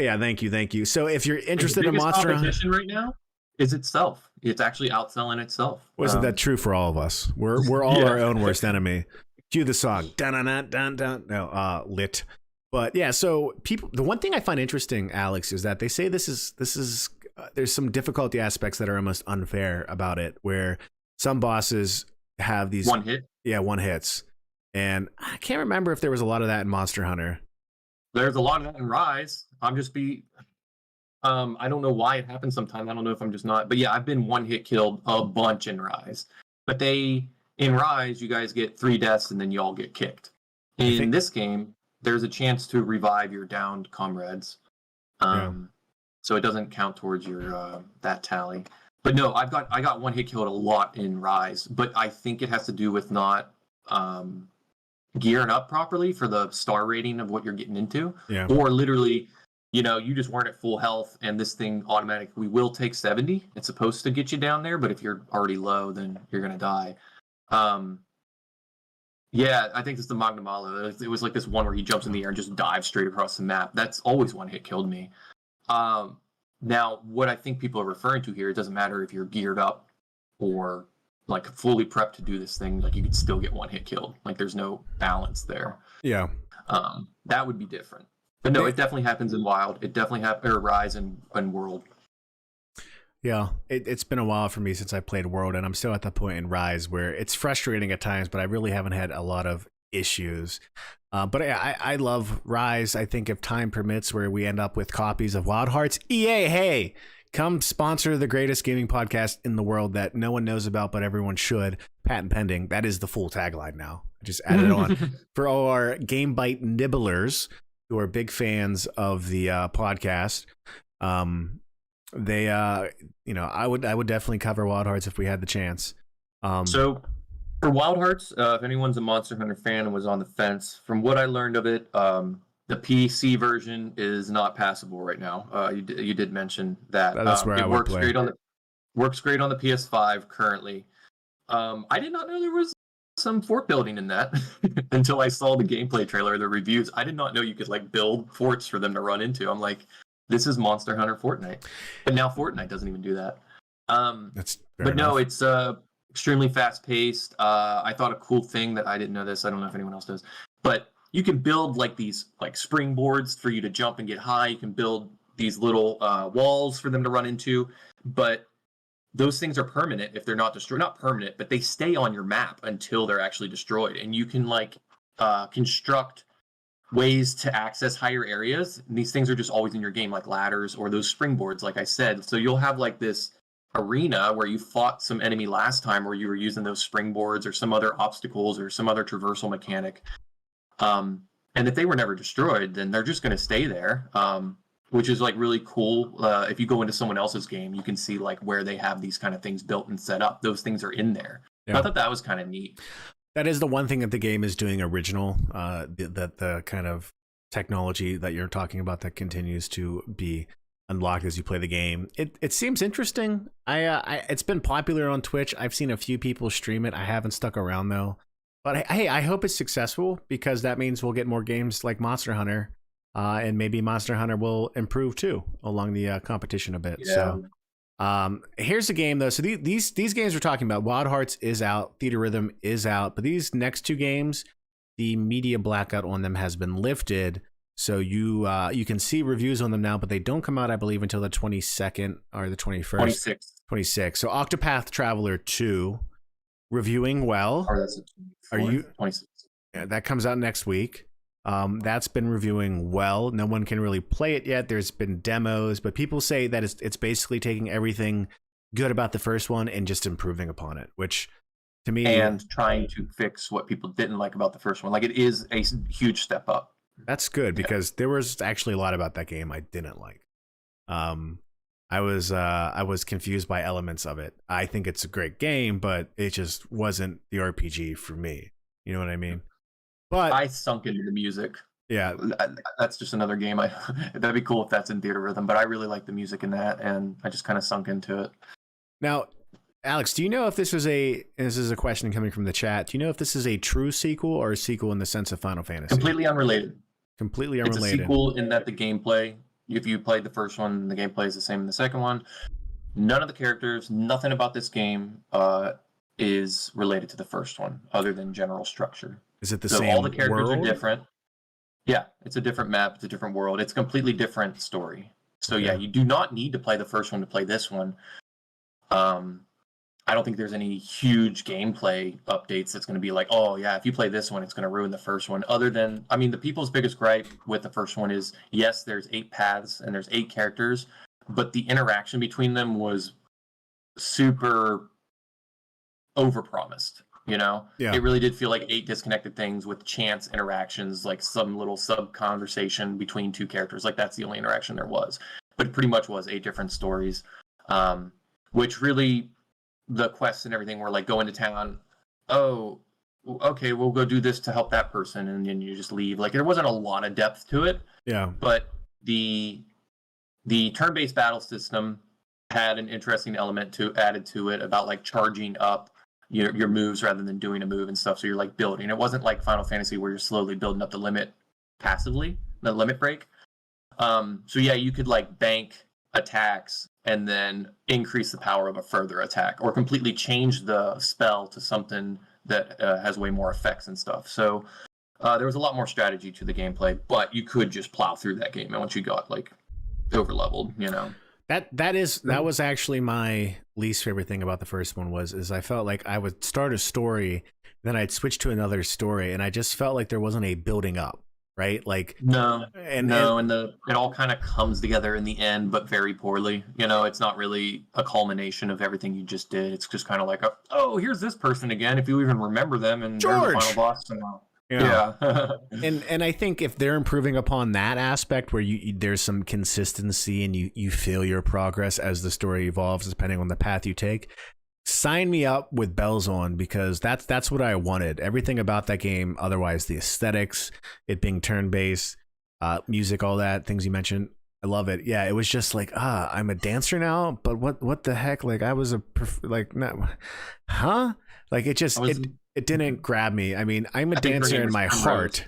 Yeah, thank you. So if you're interested in Monster Hunter, right now is itself. It's actually outselling itself. Wasn't that true for all of us? We're all our own worst enemy. Cue the song. Dun dun dun dun dun. No, lit. But yeah, so people, the one thing I find interesting, Alex, is that they say this is there's some difficulty aspects that are almost unfair about it, where some bosses have these one hit. Yeah, one hits, and I can't remember if there was a lot of that in Monster Hunter. There's a lot of that in Rise. I don't know why it happens sometimes. I don't know if I'm just not. But yeah, I've been one hit killed a bunch in Rise. But in Rise, you guys get 3 deaths and then you all get kicked. In this game, there's a chance to revive your downed comrades. So it doesn't count towards your that tally. But no, I got one hit killed a lot in Rise. But I think it has to do with not gearing up properly for the star rating of what you're getting into. Yeah. Or literally, you just weren't at full health, and this thing automatically will take 70. It's supposed to get you down there, but if you're already low, then you're gonna die. Yeah, I think it's the Magnamalo. It was like this one where he jumps in the air and just dives straight across the map. That's always one hit killed me. Now, what I think people are referring to here, it doesn't matter if you're geared up or like fully prepped to do this thing. Like you could still get one hit killed. Like there's no balance there. Yeah. That would be different. But no, it definitely happens in Wild. It definitely happens or Rise and World. Yeah, it's been a while for me since I played World, and I'm still at the point in Rise where it's frustrating at times, but I really haven't had a lot of issues. But I love Rise. I think if time permits, where we end up with copies of Wild Hearts, EA, hey, come sponsor the greatest gaming podcast in the world that no one knows about, but everyone should. Patent pending. That is the full tagline now. I just added it on for all our Game Bite nibblers who are big fans of the podcast. They I would definitely cover Wild Hearts if we had the chance. So for Wild Hearts, if anyone's a Monster Hunter fan and was on the fence, from what I learned of it, the PC version is not passable right now. You did mention that. That's where I would play. Works great on the PS5 currently. I did not know there was some fort building in that until I saw the gameplay trailer, the reviews. I did not know you could like build forts for them to run into. I'm like, this is Monster Hunter Fortnite, but now Fortnite doesn't even do that. No, it's extremely fast paced. I thought a cool thing that I didn't know this. I don't know if anyone else does, but you can build like these like springboards for you to jump and get high. You can build these little walls for them to run into, but those things are permanent if they're not destroyed. Not permanent, but they stay on your map until they're actually destroyed. And you can like construct ways to access higher areas. And these things are just always in your game, like ladders or those springboards, like I said. So you'll have like this arena where you fought some enemy last time where you were using those springboards or some other obstacles or some other traversal mechanic. And if they were never destroyed, then they're just going to stay there. Which is like really cool. If you go into someone else's game, you can see like where they have these kind of things built and set up. Those things are in there. Yeah. I thought that was kind of neat. That is the one thing that the game is doing original. The kind of technology that you're talking about that continues to be unlocked as you play the game. It seems interesting. It's been popular on Twitch. I've seen a few people stream it. I haven't stuck around though. But hey, I hope it's successful because that means we'll get more games like Monster Hunter. And maybe Monster Hunter will improve too along the competition a bit. Yeah. So here's the game though. So these games we're talking about, Wild Hearts is out, Theater Rhythm is out, but these next 2 games, the media blackout on them has been lifted. So you can see reviews on them now, but they don't come out, I believe, until the 22nd or the 21st. 26. So Octopath Traveler 2, reviewing well. Oh, that's Are you 26? Yeah, that comes out next week. That's been reviewing well. No one can really play it yet. There's been demos, but people say that it's basically taking everything good about the first one and just improving upon it, which to me... And trying to fix what people didn't like about the first one. Like it is a huge step up. That's good because there was actually a lot about that game I didn't like. I was confused by elements of it. I think it's a great game, but it just wasn't the RPG for me. You know what I mean? But I sunk into the music. Yeah, that's just another game. That'd be cool if that's in Theater Rhythm, but I really like the music in that, and I just kind of sunk into it. Now, Alex, do you know if this is a question coming from the chat? Do you know if this is a true sequel or a sequel in the sense of Final Fantasy? Completely unrelated. Completely unrelated. It's a sequel in that the gameplay, if you played the first one, the gameplay is the same in the second one. None of the characters, nothing about this game is related to the first one, other than general structure. Is it the same all the characters world? are different. Yeah, it's a different map. It's a different world. It's a completely different story. So yeah, you do not need to play the first one to play this one. I don't think there's any huge gameplay updates that's going to be like, oh yeah, if you play this one, it's going to ruin the first one. Other than, I mean, the people's biggest gripe with the first one is, yes, there's 8 paths and there's 8 characters, but the interaction between them was super overpromised. You know, It really did feel like 8 disconnected things with chance interactions, like some little sub conversation between 2 characters. Like that's the only interaction there was, but it pretty much was 8 different stories, which really, the quests and everything were like, go into town. Oh, okay, we'll go do this to help that person, and then you just leave. Like there wasn't a lot of depth to it. Yeah. But the turn-based battle system had an interesting element added to it about like charging up your moves rather than doing a move and stuff. So you're like building. It wasn't like Final Fantasy where you're slowly building up the limit passively, the limit break. So yeah, you could like bank attacks and then increase the power of a further attack, or completely change the spell to something that has way more effects and stuff. So there was a lot more strategy to the gameplay, but you could just plow through that game, and once you got like over leveled, you know. That was actually my least favorite thing about the first one is I felt like I would start a story, then I'd switch to another story, and I just felt like there wasn't a building up, right? Like it all kind of comes together in the end, but very poorly. You know, it's not really a culmination of everything you just did. It's just kind of like, oh, here's this person again, if you even remember them, and George, the final boss. Yeah. and I think if they're improving upon that aspect where there's some consistency and you feel your progress as the story evolves depending on the path you take, sign me up with bells on, because that's what I wanted. Everything about that game, otherwise the aesthetics, it being turn-based, music, all that, things you mentioned, I love it. Yeah, it was just like, I'm a dancer now, but what the heck? Like I was like it just it didn't grab me. I mean, I'm a dancer in my heart.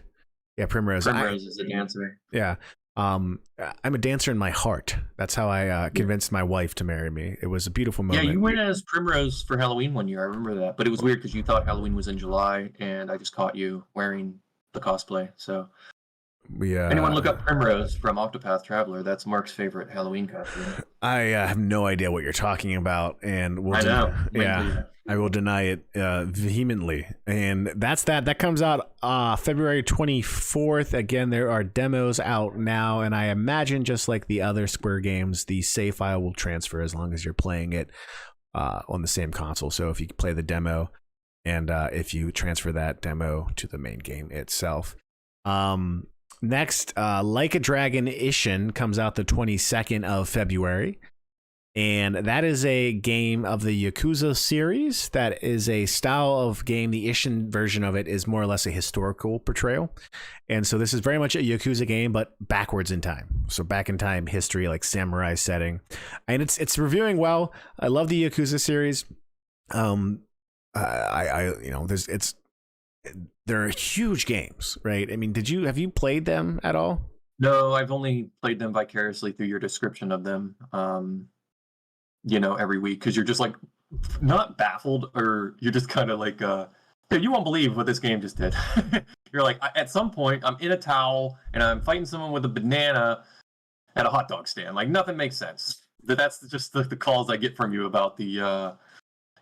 Yeah, Primrose. Primrose is a dancer. Yeah. I'm a dancer in my heart. That's how I convinced my wife to marry me. It was a beautiful moment. Yeah, you went as Primrose for Halloween one year. I remember that. But it was weird because you thought Halloween was in July, and I just caught you wearing the cosplay. So anyone look up Primrose from Octopath Traveler. That's Mark's favorite Halloween costume. I have no idea what you're talking about, and I know. I will deny it vehemently. And that's that. That comes out February 24th. Again, there are demos out now, and I imagine just like the other Square games, the save file will transfer as long as you're playing it on the same console. So if you play the demo, and if you transfer that demo to the main game itself. Next, Like a Dragon Ishin comes out the 22nd of February. And that is a game of the Yakuza series. That is a style of game. The Ishin version of it is more or less a historical portrayal. And so this is very much a Yakuza game, but backwards in time. So back in time, history, like samurai setting. And it's reviewing well. I love the Yakuza series. They're huge games, right? I mean, have you played them at all? No, I've only played them vicariously through your description of them. Every week, because you're just like not baffled, or you're just kind of like, you won't believe what this game just did. You're like, at some point, I'm in a towel and I'm fighting someone with a banana at a hot dog stand. Like nothing makes sense. That's just the calls I get from you about the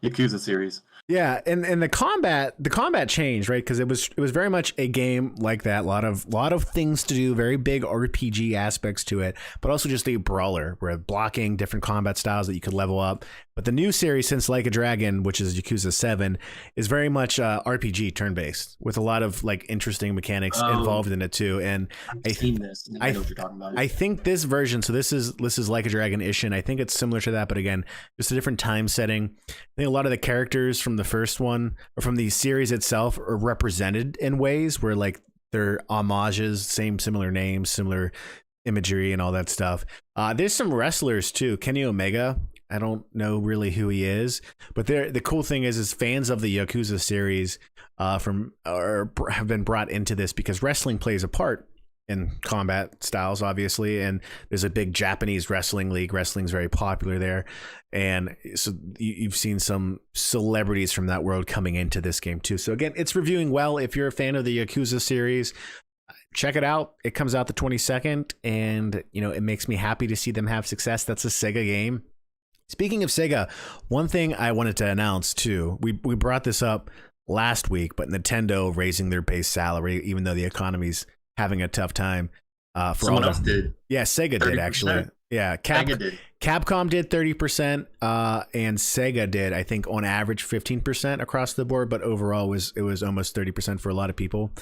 Yakuza series. Yeah, and the combat changed, right? Because it was very much a game like that. A lot of things to do, very big RPG aspects to it, but also just a brawler where blocking, different combat styles that you could level up. But the new series since Like a Dragon, which is Yakuza 7, is very much RPG turn-based with a lot of like interesting mechanics involved in it too. And I've seen this. I know what you're talking about. I think this version, so this is Like a Dragon Ishin. I think it's similar to that, but again, just a different time setting. I think a lot of the characters from the first one or from the series itself are represented in ways where like they're homages, similar names, similar imagery and all that stuff. There's some wrestlers too. Kenny Omega, I don't know really who he is, but the cool thing is fans of the Yakuza series have been brought into this because wrestling plays a part in combat styles, obviously, and there's a big Japanese wrestling league. Wrestling's very popular there, and so you've seen some celebrities from that world coming into this game too. So again, it's reviewing well. If you're a fan of the Yakuza series, check it out. It comes out the 22nd, and it makes me happy to see them have success. That's a Sega game. Speaking of Sega, one thing I wanted to announce too, we brought this up last week, but Nintendo raising their base salary, even though the economy's having a tough time. Someone else did. Yeah, Sega 30%. Did actually. Yeah, Sega did. Capcom did 30%, and Sega did, I think, on average 15% across the board, but overall it was almost 30% for a lot of people.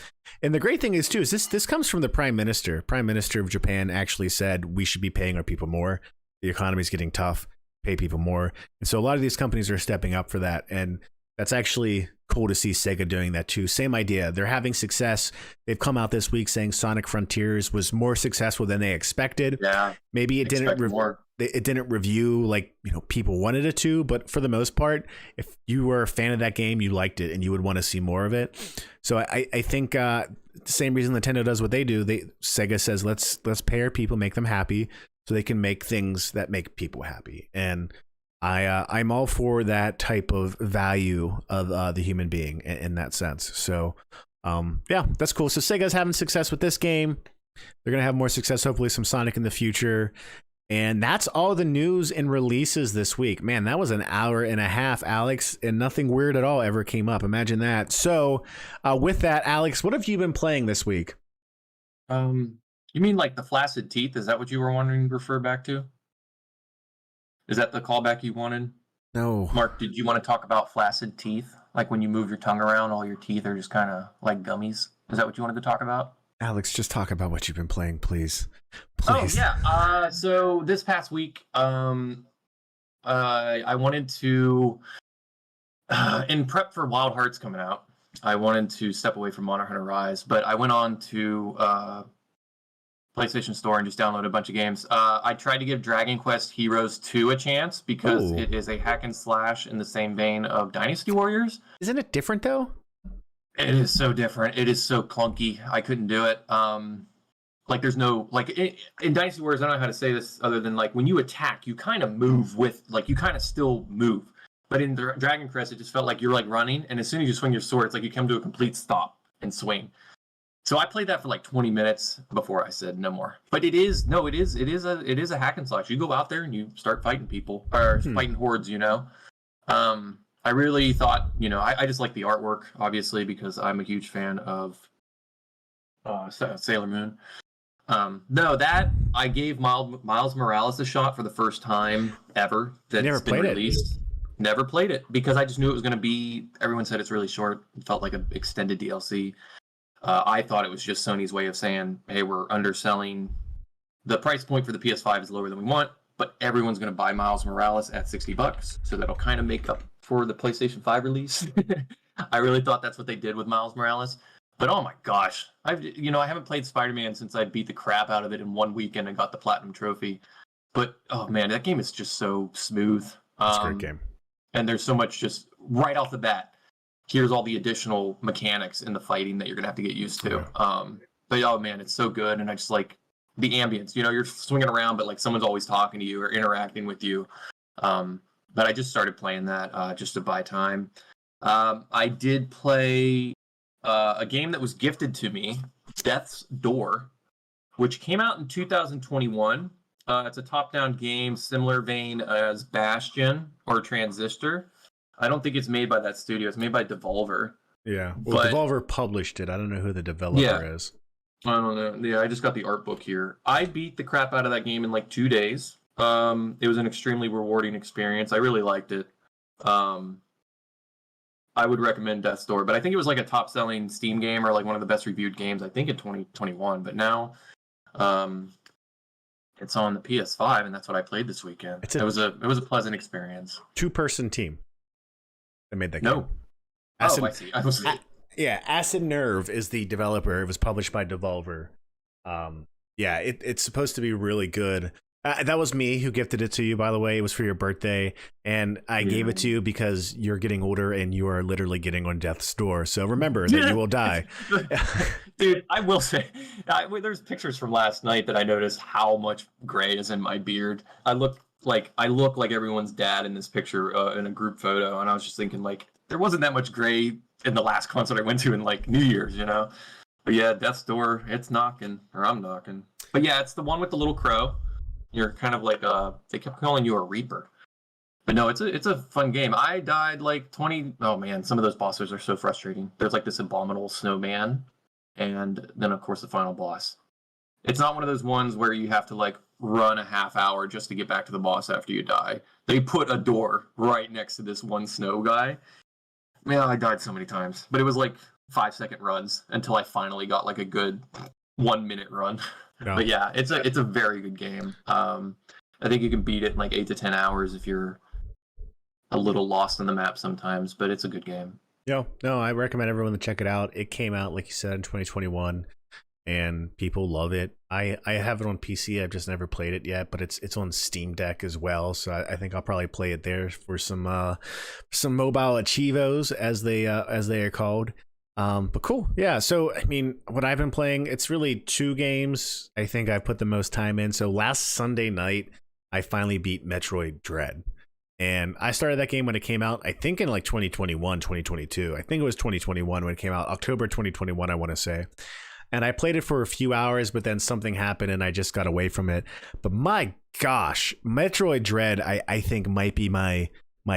And the great thing is too is this comes from the Prime Minister. Prime Minister of Japan actually said we should be paying our people more. The economy's getting tough. Pay people more. And so a lot of these companies are stepping up for that. And that's actually cool to see Sega doing that too. Same idea. They're having success. They've come out this week saying Sonic Frontiers was more successful than they expected. Yeah. Maybe it didn't review like people wanted it to, but for the most part, if you were a fan of that game, you liked it and you would want to see more of it. So I think the same reason Nintendo does what they do. Sega says let's pay our people, make them happy, so they can make things that make people happy. And I'm all for that type of value of the human being in that sense. So yeah, that's cool. So Sega's having success with this game. They're going to have more success, hopefully some Sonic in the future. And that's all the news and releases this week. Man, that was an hour and a half, Alex, and nothing weird at all ever came up. Imagine that. So with that, Alex, what have you been playing this week? You mean like the flaccid teeth? Is that what you were wanting to refer back to? Is that the callback you wanted? No. Mark, did you want to talk about flaccid teeth? Like when you move your tongue around, all your teeth are just kind of like gummies? Is that what you wanted to talk about? Alex, just talk about what you've been playing, please. Oh, yeah. So this past week, I wanted to, in prep for Wild Hearts coming out, I wanted to step away from Monster Hunter Rise, but I went on to PlayStation Store and just downloaded a bunch of games. I tried to give Dragon Quest Heroes 2 a chance because it is a hack and slash in the same vein of Dynasty Warriors. Isn't it different though? It is so different. It is so clunky. I couldn't do it. Like there's no in Dynasty Warriors. I don't know how to say this other than like when you attack, you kind of move with you kind of still move. But in Dragon Quest, it just felt like you're like running, and as soon as you swing your sword, it's like you come to a complete stop and swing. So I played that for like 20 minutes before I said no more. But it is a hack and slash. You go out there and you start fighting people or fighting hordes. I really thought I just like the artwork obviously because I'm a huge fan of Sailor Moon. No, that I gave Miles Morales a shot for the first time ever. That's been released. Never played it because I just knew it was going to be. Everyone said it's really short. It felt like an extended DLC. I thought it was just Sony's way of saying, hey, we're underselling. The price point for the PS5 is lower than we want, but everyone's going to buy Miles Morales at $60, so that'll kind of make up for the PlayStation 5 release. I really thought that's what they did with Miles Morales. But oh my gosh, I haven't played Spider-Man since I beat the crap out of it in one weekend and got the Platinum Trophy. But oh man, that game is just so smooth. It's a great game. And there's so much just right off the bat. Here's all the additional mechanics in the fighting that you're gonna have to get used to. Yeah. But oh man, it's so good, and I just like the ambience. You're swinging around, but like someone's always talking to you or interacting with you. But I just started playing that just to buy time. I did play a game that was gifted to me, Death's Door, which came out in 2021. It's a top-down game, similar vein as Bastion or Transistor. I don't think it's made by that studio. It's made by Devolver. Yeah. Well, Devolver published it. I don't know who the developer is. I don't know. Yeah, I just got the art book here. I beat the crap out of that game in like 2 days. It was an extremely rewarding experience. I really liked it. I would recommend Death's Door, but I think it was like a top-selling Steam game or like one of the best reviewed games, I think in 2021. But now it's on the PS5, and that's what I played this weekend. It was a pleasant experience. 2-person team. They made that game. No. I see. Acid Nerve is the developer. It was published by Devolver. It's supposed to be really good. That was me who gifted it to you, by the way. It was for your birthday, and I gave it to you because you're getting older and you are literally getting on death's door. So remember that you will die. Dude, I will say, there's pictures from last night that I noticed how much gray is in my beard. I look like everyone's dad in this picture in a group photo, and I was just thinking like there wasn't that much gray in the last concert I went to in like New Year's, But yeah, death's door, it's knocking, or I'm knocking. But yeah, it's the one with the little crow. You're kind of like they kept calling you a reaper. But no, it's a fun game. I died like 20. Oh man, some of those bosses are so frustrating. There's like this abominable snowman, and then of course the final boss. It's not one of those ones where you have to like run a half hour just to get back to the boss after you die. They put a door right next to this one snow guy. Man, I died so many times, but it was like 5-second runs until I finally got like a good 1 minute run. Yeah. But yeah, it's a very good game. I think you can beat it in like 8 to 10 hours if you're a little lost on the map sometimes, but it's a good game. No, I recommend everyone to check it out. It came out, like you said, in 2021, and people love it. I have it on PC. I've just never played it yet, but it's on Steam Deck as well. So I think I'll probably play it there for some mobile achievos as they are called. But cool. Yeah. So, I mean, what I've been playing, it's really 2 games. I think I put the most time in. So last Sunday night, I finally beat Metroid Dread. And I started that game when it came out, I think in like 2021, 2022. I think it was 2021 when it came out, October 2021, I want to say. And I played it for a few hours, but then something happened and I just got away from it. But my gosh, Metroid Dread, I think might be my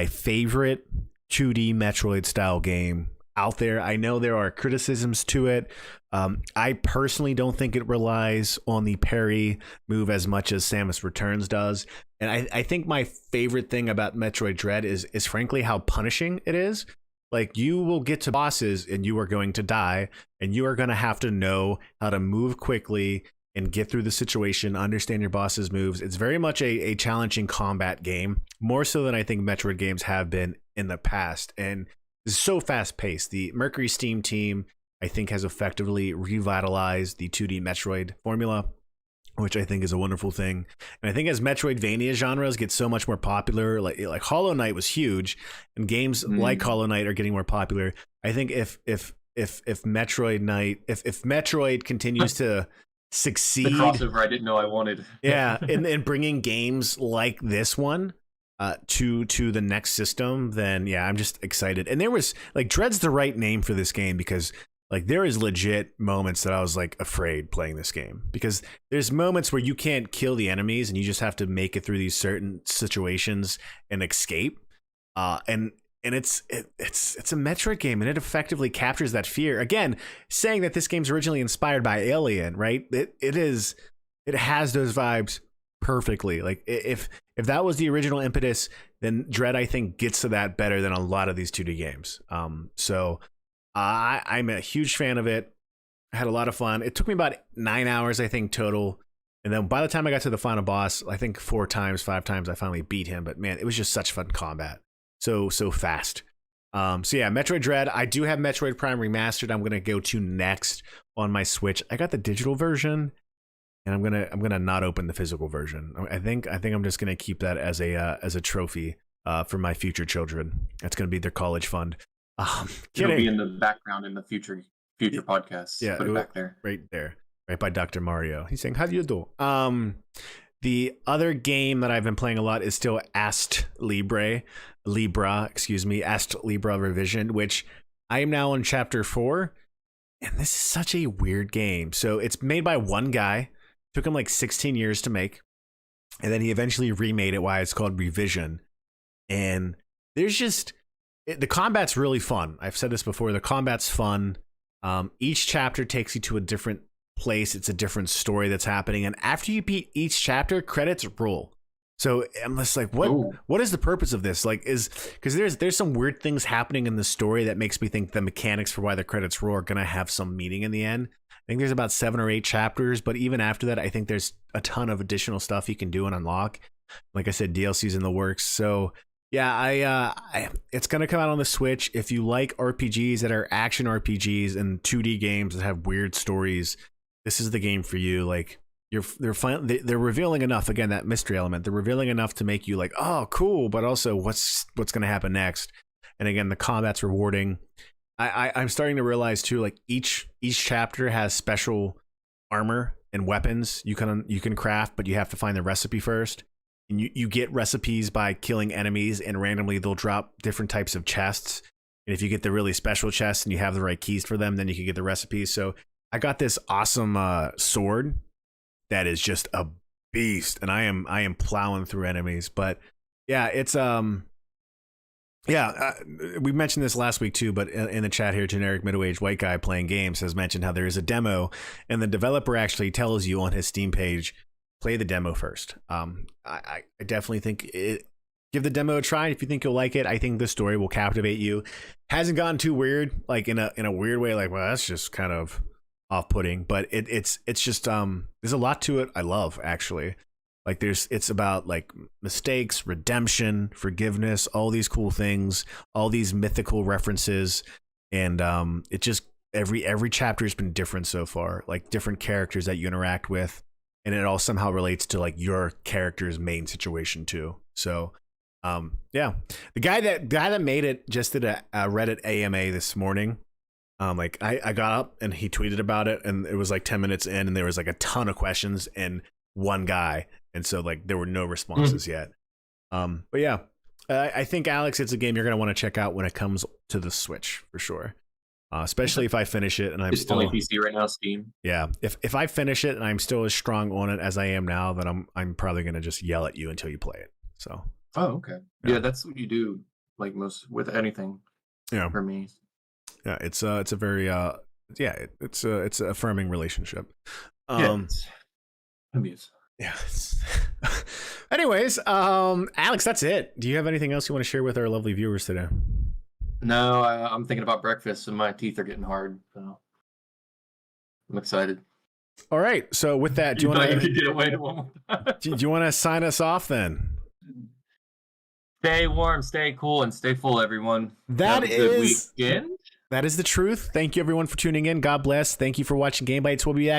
favorite 2D Metroid style game out there. I know there are criticisms to it. I personally don't think it relies on the parry move as much as Samus Returns does. And I think my favorite thing about Metroid Dread is frankly how punishing it is. Like, you will get to bosses and you are going to die, and you are going to have to know how to move quickly and get through the situation, understand your boss's moves. It's very much a challenging combat game, more so than I think Metroid games have been in the past. And it's so fast paced. The Mercury Steam team, I think, has effectively revitalized the 2D Metroid formula, which I think is a wonderful thing. And I think as Metroidvania genres get so much more popular, like Hollow Knight was huge, and games like Hollow Knight are getting more popular. I think if Metroid continues to succeed, the crossover I didn't know I wanted. Yeah, in bringing games like this one to the next system, then yeah, I'm just excited. And there was like, Dread's the right name for this game, because like there is legit moments that I was like afraid playing this game, because there's moments where you can't kill the enemies and you just have to make it through these certain situations and escape. And it's a Metroid game, and it effectively captures that fear. Again, saying that this game's originally inspired by Alien, right? It has those vibes perfectly. Like if that was the original impetus, then Dread, I think, gets to that better than a lot of these 2D games. So I'm a huge fan of it. I had a lot of fun. It took me about 9 hours, I think, total. And then by the time I got to the final boss, I think 5 times, I finally beat him. But man, it was just such fun combat. So fast. So yeah, Metroid Dread. I do have Metroid Prime Remastered. I'm gonna go to next on my Switch. I got the digital version, and I'm gonna not open the physical version. I think I'm just gonna keep that as a trophy for my future children. That's gonna be their college fund. It'll be in the background in the future podcasts. Yeah, put it back there. Right there, right by Dr. Mario. He's saying, "How do you do?" The other game that I've been playing a lot is still Ast Libra, Revision, which I am now on chapter 4, and this is such a weird game. So it's made by one guy. Took him like 16 years to make, and then he eventually remade it. Why it's called Revision, and there's just the combat's really fun. I've said this before. The combat's fun. Each chapter takes you to a different place. It's a different story that's happening, and after you beat each chapter, credits roll. So I'm just like, what is the purpose of this? Like, because there's some weird things happening in the story that makes me think the mechanics for why the credits roll are gonna have some meaning in the end. I think there's about 7 or 8 chapters, but even after that, I think there's a ton of additional stuff you can do and unlock. Like I said, DLC's in the works. So yeah, it's gonna come out on the Switch. If you like RPGs that are action RPGs and 2D games that have weird stories, this is the game for you. Like, they're revealing enough. Again, that mystery element. They're revealing enough to make you like, oh, cool, but also what's gonna happen next. And again, the combat's rewarding. I'm starting to realize too, like each chapter has special armor and weapons you can craft, but you have to find the recipe first. And you get recipes by killing enemies, and randomly they'll drop different types of chests. And if you get the really special chests and you have the right keys for them, then you can get the recipes. So I got this awesome sword that is just a beast, and I am plowing through enemies. But yeah, it's we mentioned this last week too, but in the chat here, generic middle-aged white guy playing games has mentioned how there is a demo, and the developer actually tells you on his Steam page, play the demo first. I definitely think give the demo a try if you think you'll like it. I think the story will captivate you. Hasn't gotten too weird, like in a weird way, like, well, that's just kind of off-putting, but it's just there's a lot to it. I love, actually. Like it's about like mistakes, redemption, forgiveness, all these cool things, all these mythical references, and it just every chapter has been different so far, like different characters that you interact with, and it all somehow relates to like your character's main situation too. So yeah, the guy that made it just did a Reddit AMA this morning. Like I got up and he tweeted about it, and it was like 10 minutes in, and there was like a ton of questions and one guy, and so like there were no responses yet. But yeah, I think, Alex, it's a game you're gonna want to check out when it comes to the Switch for sure. Especially if I finish it and I'm still only PC right now, Steam. Yeah, if I finish it and I'm still as strong on it as I am now, then I'm probably gonna just yell at you until you play it. So. Oh, okay. Yeah, that's what you do, like most with anything. Yeah. For me. Yeah, it's a very it's a affirming relationship. Abuse. Yeah. Anyways, Alex, that's it. Do you have anything else you want to share with our lovely viewers today? No, I'm thinking about breakfast and my teeth are getting hard. So I'm excited. All right. So with that, do you want to get away to one more time? Do you want to sign us off then? Stay warm, stay cool, and stay full, everyone. That is a good weekend. That is the truth. Thank you, everyone, for tuning in. God bless. Thank you for watching Game Bites. We'll be back